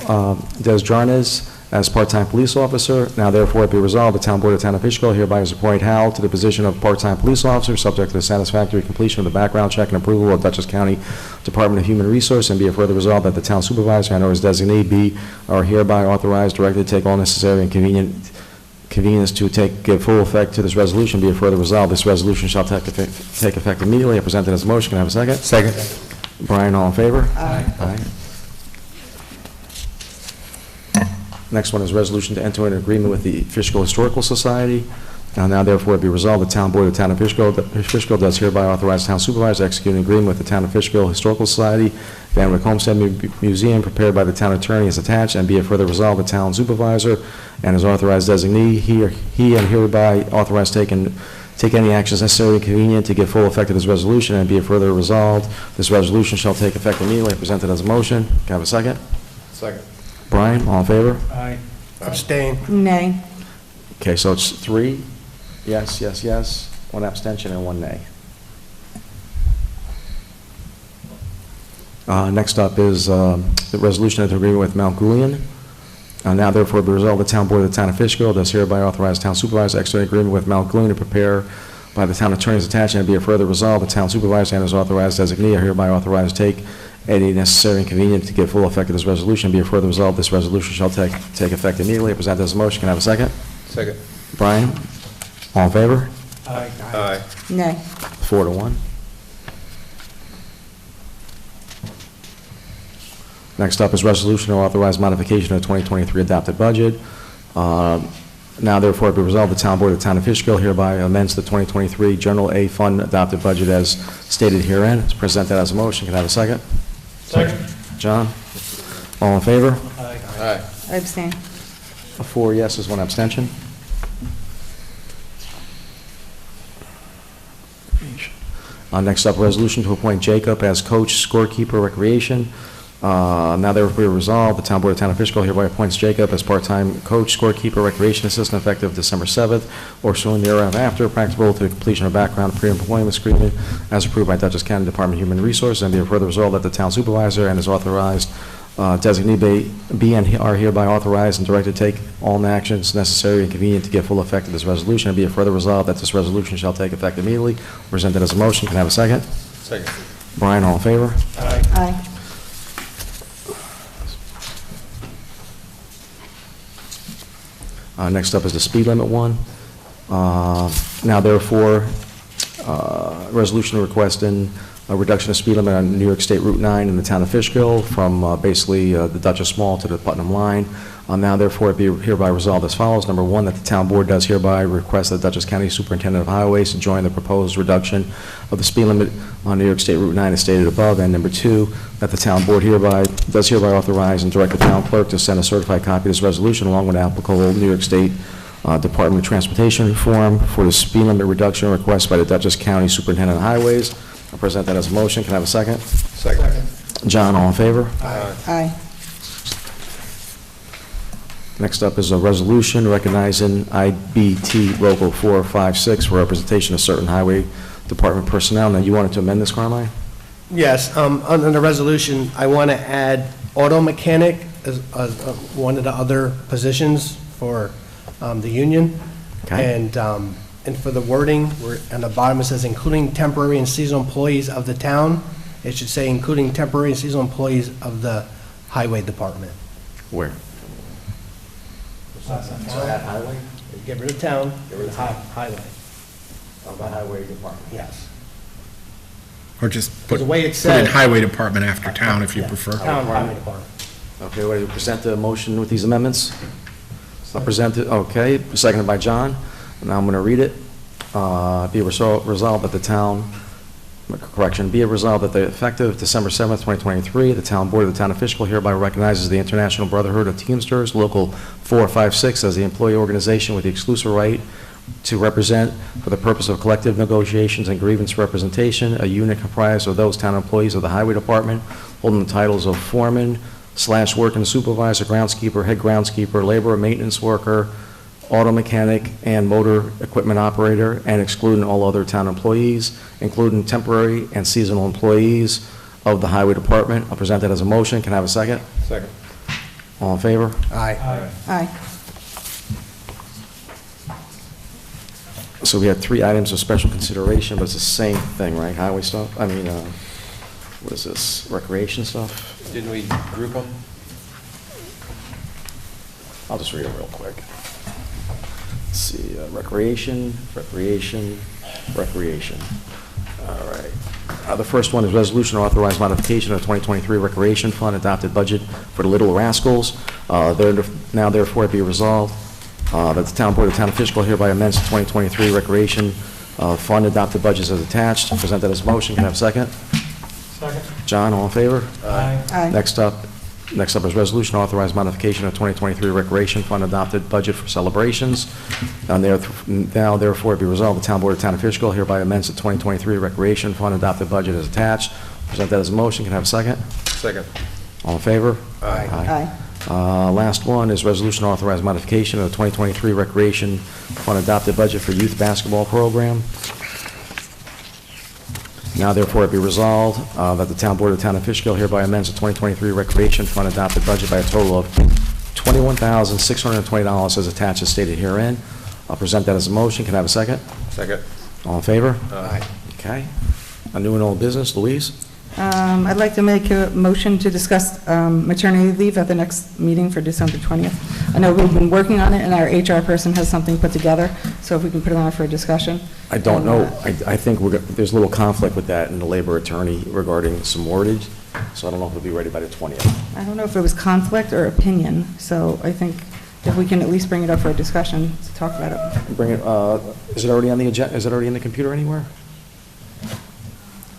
Desjarnes as part-time police officer. Now therefore it be resolved, the town board of the town of Fishkill hereby is appoint Hal to the position of part-time police officer, subject to the satisfactory completion of the background check and approval of Dutchess County Department of Human Resources, and be it further resolved that the town supervisor and/or his designee are hereby authorized, directed to take all necessary and convenience to give full effect to this resolution. Be it further resolved, this resolution shall take effect immediately. I present it as a motion. Can I have a second? Second. Brian, all in favor? Aye. Aye. Next one is resolution to enter an agreement with the Fishkill Historical Society. Now therefore be resolved, the town board of the town of Fishkill does hereby authorize the town supervisor to execute an agreement with the town of Fishkill Historical Society, Van Wyck Homestead Museum, prepared by the town attorney as attached, and be it further resolved, the town supervisor and his authorized designee, he and hereby authorized take any actions necessary and convenient to give full effect to this resolution, and be it further resolved, this resolution shall take effect immediately. Presented as a motion. Can I have a second? Second. Brian, all in favor? Aye. Abstain. Nay. Okay, so it's 3 yes, yes, yes, 1 abstention and 1 nay. Next up is the resolution of agreement with Mount Julian. Now therefore be resolved, the town board of the town of Fishkill does hereby authorize town supervisor to execute an agreement with Mount Julian to prepare by the town attorneys attached, and be it further resolved, the town supervisor and his authorized designee are hereby authorized to take any necessary and convenient to give full effect to this resolution. Be it further resolved, this resolution shall take effect immediately. I present this as a motion. Can I have a second? Second. Brian, all in favor? Aye. Aye. Nay. 4-1. Next up is resolution to authorize modification of 2023 adopted budget. Now therefore be resolved, the town board of the town of Fishkill hereby amends the 2023 General A Fund adopted budget as stated herein. It's presented as a motion. Can I have a second? Second. John, all in favor? Aye. Aye. I abstain. 4 yeses, 1 abstention. Next up, resolution to appoint Jacob as coach, scorekeeper, recreation. Now therefore resolved, the town board of the town of Fishkill hereby appoints Jacob as part-time coach, scorekeeper, recreation assistant effective December 7th or soon thereafter, practicable to the completion of background pre-employment screening as approved by Dutchess County Department of Human Resources, and be it further resolved that the town supervisor and his authorized designee be and are hereby authorized and directed to take all actions necessary and convenient to give full effect to this resolution, and be it further resolved that this resolution shall take effect immediately. Presented as a motion. Can I have a second? Second. Brian, all in favor? Aye. Next up is the speed limit one. Now therefore, resolution requesting a reduction of speed limit on New York State Route 9 in the town of Fishkill from basically the Dutchess Mall to the Putnam line. Now therefore, it be hereby resolved as follows. Number one, that the town board does hereby request the Dutchess County Superintendent of Highways to join the proposed reduction of the speed limit on New York State Route 9 as stated above. And number two, that the town board does hereby authorize and direct the town clerk to send a certified copy of this resolution along with applicable New York State Department of Transportation form for the speed limit reduction request by the Dutchess County Superintendent of Highways. I'll present that as a motion. Can I have a second? Second. John, all in favor? Aye. Next up is a resolution recognizing IBT Local 456 for representation of certain highway department personnel. Now, you wanted to amend this, Carmine? Yes, under the resolution, I want to add auto mechanic as one of the other positions for the union. Okay. And for the wording, on the bottom it says including temporary and seasonal employees of the town. It should say including temporary and seasonal employees of the highway department. Where? Highway? Get rid of town, get rid of highway. Of the highway department. Yes. Or just put The way it in said- highway department after town if you prefer. Town highway department. Okay, ready to present the motion with these amendments? I'll present it, okay, seconded by John. Now I'm going to read it. Be resolved that the town, correction, be it resolved that the effective December 7th, 2023, the town board of the town of Fishkill hereby recognizes the International Brotherhood of Teamsters, Local 456, as the employee organization with the exclusive right to represent, for the purpose of collective negotiations and grievance representation, a unit comprised of those town employees of the highway department holding the titles of foreman / working supervisor, groundskeeper, head groundskeeper, laborer, maintenance worker, auto mechanic, and motor equipment operator, and excluding all other town employees, including temporary and seasonal employees of the highway department. I'll present that as a motion. Can I have a second? Second. All in favor? Aye. Aye. So we had 3 items of special consideration, but it's the same thing, right? Highway stuff? I mean, what is this, recreation stuff? Didn't we group them? I'll just read it real quick. Let's see, recreation. All right. The first one is resolution to authorize modification of 2023 Recreation Fund adopted budget for the Little Rascals. Now therefore be resolved that the town board of the town of Fishkill hereby amends the 2023 Recreation Fund adopted budgets as attached. Present that as a motion. Can I have a second? Second. John, all in favor? Aye. Next up is resolution to authorize modification of 2023 Recreation Fund adopted budget for celebrations. Now therefore be resolved, the town board of the town of Fishkill hereby amends the 2023 Recreation Fund adopted budget as attached. Present that as a motion. Can I have a second? Second. All in favor? Aye. Last one is resolution to authorize modification of the 2023 Recreation Fund adopted budget for youth basketball program. Now therefore it be resolved that the town board of the town of Fishkill hereby amends the 2023 Recreation Fund adopted budget by a total of $21,620 as attached as stated herein. I'll present that as a motion. Can I have a second? Second. All in favor? Aye. Okay. A new and old business, Louise? I'd like to make a motion to discuss maternity leave at the next meeting for December 20th. I know we've been working on it, and our HR person has something put together, so if we can put it on for a discussion. I don't know. I think there's a little conflict with that in the labor attorney regarding some wordage, so I don't know if it'll be ready by the 20th. I don't know if it was conflict or opinion, so I think if we can at least bring it up for a discussion to talk about it. Bring it, is it already on the agenda, is it already in the computer anywhere?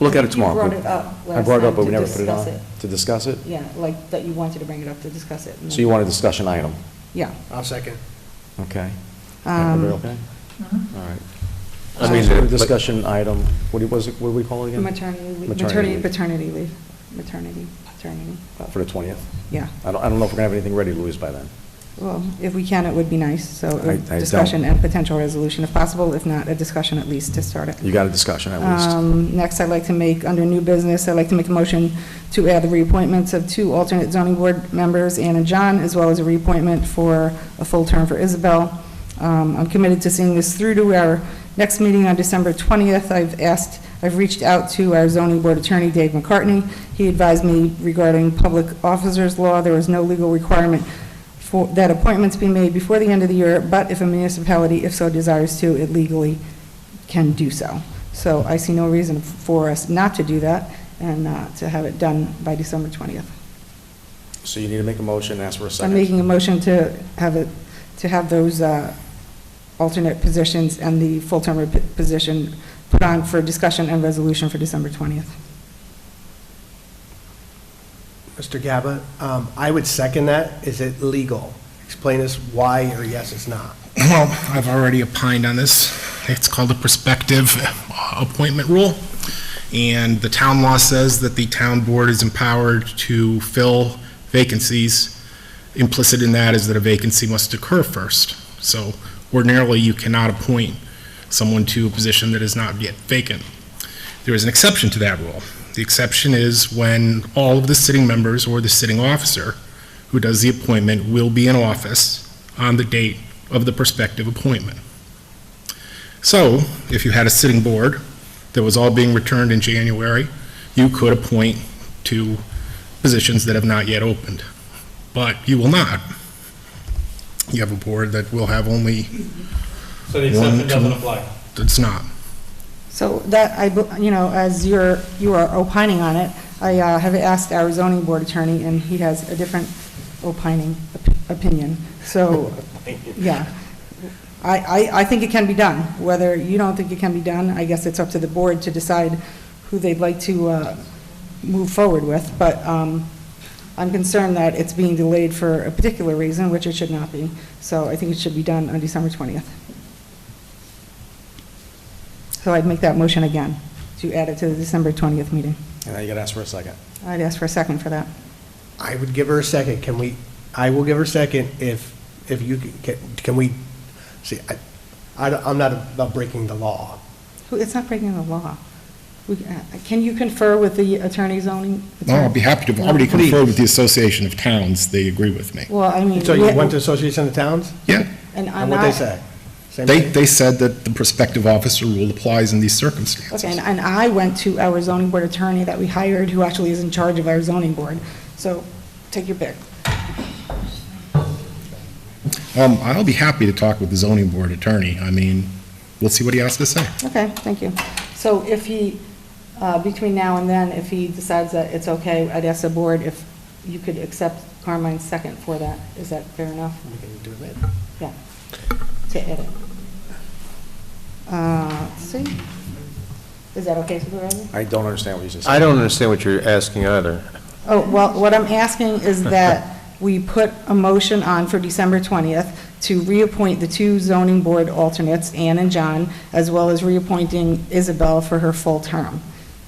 Look at it tomorrow. You brought it up I last brought it up, time but we to never put it on. discuss it. To discuss it? Yeah, like that you wanted to bring it up to discuss it. So you want a discussion item? Yeah. I'll second. Okay. Um, Okay? mhm. All right. I mean, So,10discussion item, what do we call it again? Maternity leave, Maternity leave. paternity leave, maternity. For the 20th? Yeah. I don't know if we're going to have anything ready, Louise, by then. Well, if we can, it would be nice, so I discussion don't. and potential resolution if possible, if not, a discussion at least to start it. You got a discussion at least. Next, I'd like to make, under new business, I'd like to make a motion to add the reappointments of 2 alternate zoning board members, Ann and John, as well as a reappointment for a full term for Isabel. I'm committed to seeing this through to our next meeting on December 20th. I've asked I've reached out to our zoning board attorney, Dave McCartney. He advised me regarding public officers law, there is no legal requirement for, that appointments be made before the end of the year, but if a municipality, if so desires to, it legally can do so. So I see no reason for us not to do that and to have it done by December 20th. So you need to make a motion and ask for a second. I'm making a motion to have those alternate positions and the full-term position put on for discussion and resolution for December 20th. Mr. Gaba, I would second that. Is it legal? Explain us why, or yes, it's not. Well, I've already opined on this. It's called a prospective appointment rule, and the town law says that the town board is empowered to fill vacancies. Implicit in that is that a vacancy must occur first. So ordinarily, you cannot appoint someone to a position that is not yet vacant. There is an exception to that rule. The exception is when all of the sitting members or the sitting officer who does the appointment will be in office on the date of the prospective appointment. So, if you had a sitting board that was all being returned in January, you could appoint to positions that have not yet opened. But you will not. You have a board that will have only So the exception doesn't apply? It's not. So that, as you are opining on it, I have asked our zoning board attorney, and he has a different opinion. So, yeah. I think it can be done. Whether you don't think it can be done, I guess it's up to the board to decide who they'd like to move forward with. But I'm concerned that it's being delayed for a particular reason, which it should not be. So I think it should be done on December 20th. So I'd make that motion again, to add it to the December 20th meeting. And now you got to ask for a second. I'd ask for a second for that. I would give her a second. I will give her a second if you can we, see, I'm not about breaking the law. It's not breaking the law. Can you confer with the attorney zoning? No, I'll be happy to. I've already conferred with the Association of Towns. They agree with me. Well, I mean. So you went to Association of Towns? Yeah. And what they say? They said that the prospective officer rule applies in these circumstances. Okay, and I went to our zoning board attorney that we hired, who actually is in charge of our zoning board. So take your pick. I'll be happy to talk with the zoning board attorney. I mean, we'll see what he has to say. Okay, thank you. So if he, between now and then, if he decides that it's okay, I'd ask the board if you could accept Carmine's second for that. Is that fair enough? We can do it later. Yeah, to edit. Let's see. Is that okay, Supervisor? I don't understand what you just said. I don't understand what you're asking either. Oh, well, what I'm asking is that we put a motion on for December 20th to reappoint the two zoning board alternates, Ann and John, as well as reappointing Isabel for her full term.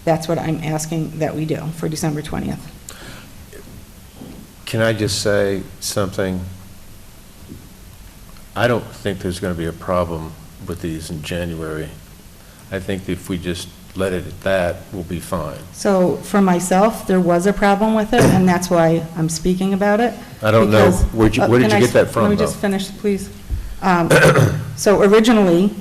That's what I'm asking that we do for December 20th. Can I just say something? I don't think there's going to be a problem with these in January. I think if we just let it at that, we'll be fine. So for myself, there was a problem with it, and that's why I'm speaking about it. I don't know. Where did you get that from, Let me though? just finish, please. So originally,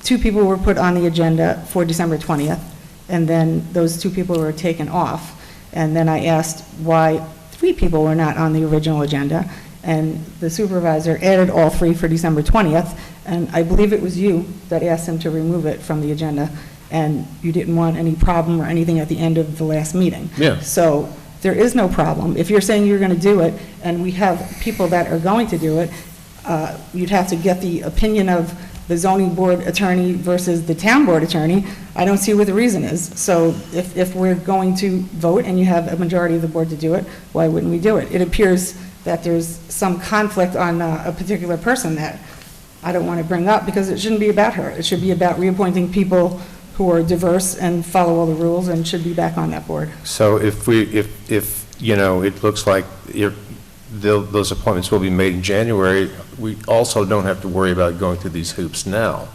two people were put on the agenda for December 20th, and then those two people were taken off. And then I asked why 3 people were not on the original agenda, and the supervisor added all 3 for December 20th, and I believe it was you that asked him to remove it from the agenda, and you didn't want any problem or anything at the end of the last meeting. Yeah. So there is no problem. If you're saying you're going to do it, and we have people that are going to do it, you'd have to get the opinion of the zoning board attorney versus the town board attorney. I don't see what the reason is. So if we're going to vote and you have a majority of the board to do it, why wouldn't we do it? It appears that there's some conflict on a particular person that I don't want to bring up, because it shouldn't be about her. It should be about reappointing people who are diverse and follow all the rules and should be back on that board. So if you know, it looks like those appointments will be made in January, we also don't have to worry about going through these hoops now.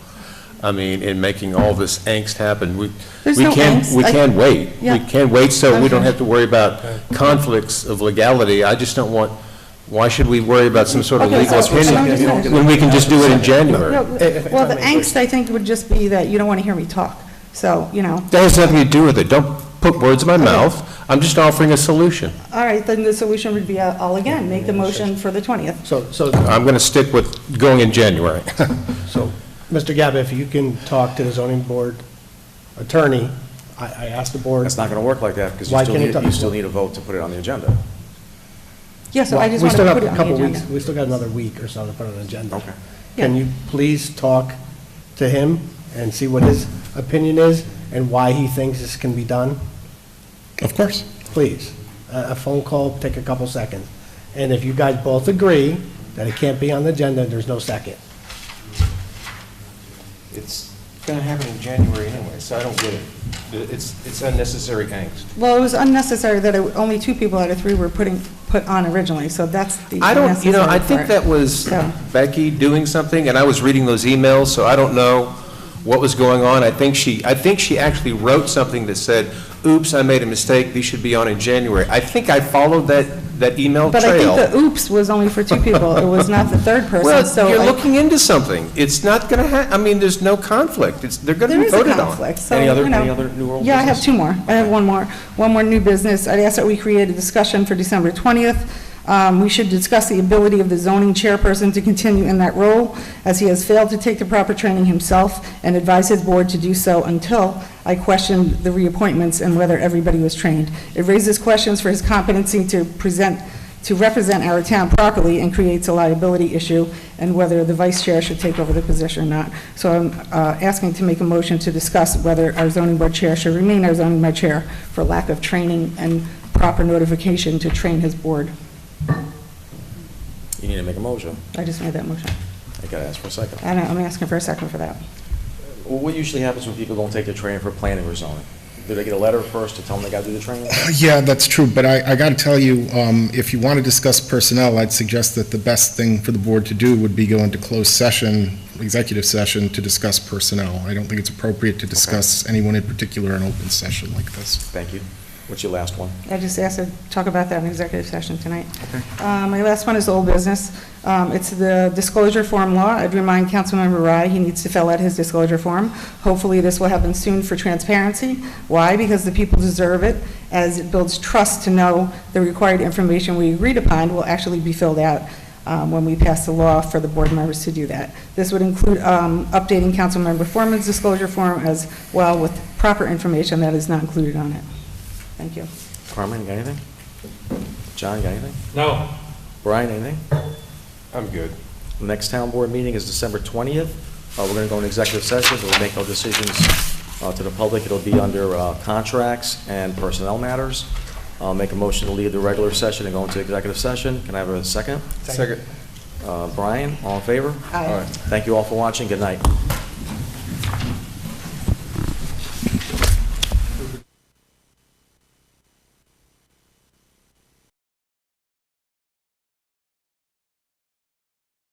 I mean, in making all this angst happen, we can wait. Yeah. We can wait, so we don't Okay. have to worry about conflicts of legality. I just don't want, why should we worry about some sort of Okay, legal so let me just opinion finish. when we can just do it in January? Well, the angst, I think, would just be that you don't want to hear me talk. So, you know, That has nothing to do with it. Don't put words in my mouth. I'm just offering a solution. all right, then the solution would be, I'll again make the motion for the 20th. So, I'm going to stick with going in January. so, Mr. Gaba, if you can talk to the zoning board attorney, I asked the board. It's not going to work like that, because Why can't he talk- you still need a vote to put it on the agenda. Yeah, so Well, I just we want still to have put it a on the couple agenda. weeks. We still got another week or so to put it on the agenda. Okay. Can you please talk to him and see what his opinion is and why he thinks this can be done? Of course. Please. A phone call, take a couple seconds. And if you guys both agree that it can't be on the agenda, there's no second. It's going to happen in January anyway, so I don't get it. It's unnecessary angst. Well, it was unnecessary that only 2 people out of 3 were put on originally, so that's the I don't, unnecessary I think part. that was So- Becky doing something, and I was reading those emails, so I don't know what was going on. I think she actually wrote something that said, oops, I made a mistake, these should be on in January. I think I followed that email But trail. I think the oops was only for 2 people. It was not the third person, so. Well, you're I- looking into something. It's not going to I mean, there's no conflict. They're going to There be is a voted on. conflict, so, Any other you know. new or old Yeah, I have business? 2 more. I have one more. One more new business. I'd ask that we create a discussion for December 20th. We should discuss the ability of the zoning chairperson to continue in that role, as he has failed to take the proper training himself, and advise his board to do so until I question the reappointments and whether everybody was trained. It raises questions for his competency to represent our town properly, and creates a liability issue, and whether the vice chair should take over the position or not. So I'm asking to make a motion to discuss whether our zoning board chair should remain our zoning board chair for lack of training and proper notification to train his board. You need to make a motion. I just made that motion. I got to ask for a second. And I'm asking for a second for that. Well, what usually happens when people don't take the training for planning or zoning? Do they get a letter first to tell them they got to do the training? Yeah, that's true, but I got to tell you, if you want to discuss personnel, I'd suggest that the best thing for the board to do would be go into closed session, executive session, to discuss personnel. I don't think it's appropriate to discuss anyone in particular in open session like this. Thank you. What's your last one? I just asked to talk about that in executive session tonight. My last one is old business. It's the disclosure form law. I'd remind Councilmember Rye he needs to fill out his disclosure form. Hopefully, this will happen soon for transparency. Why? Because the people deserve it, as it builds trust to know the required information we agreed upon will actually be filled out when we pass the law for the board members to do that. This would include updating Councilmember Foreman's disclosure form as well with proper information that is not included on it. Thank you. Carmen, you got anything? John, you got anything? No. Brian, anything? I'm good. The next town board meeting is December 20th. We're going to go into executive session. We'll make no decisions to the public. It'll be under contracts and personnel matters. I'll make a motion to leave the regular session and go into executive session. Can I have a second? Second. Brian, all in favor? Aye. Thank you all for watching. Good night.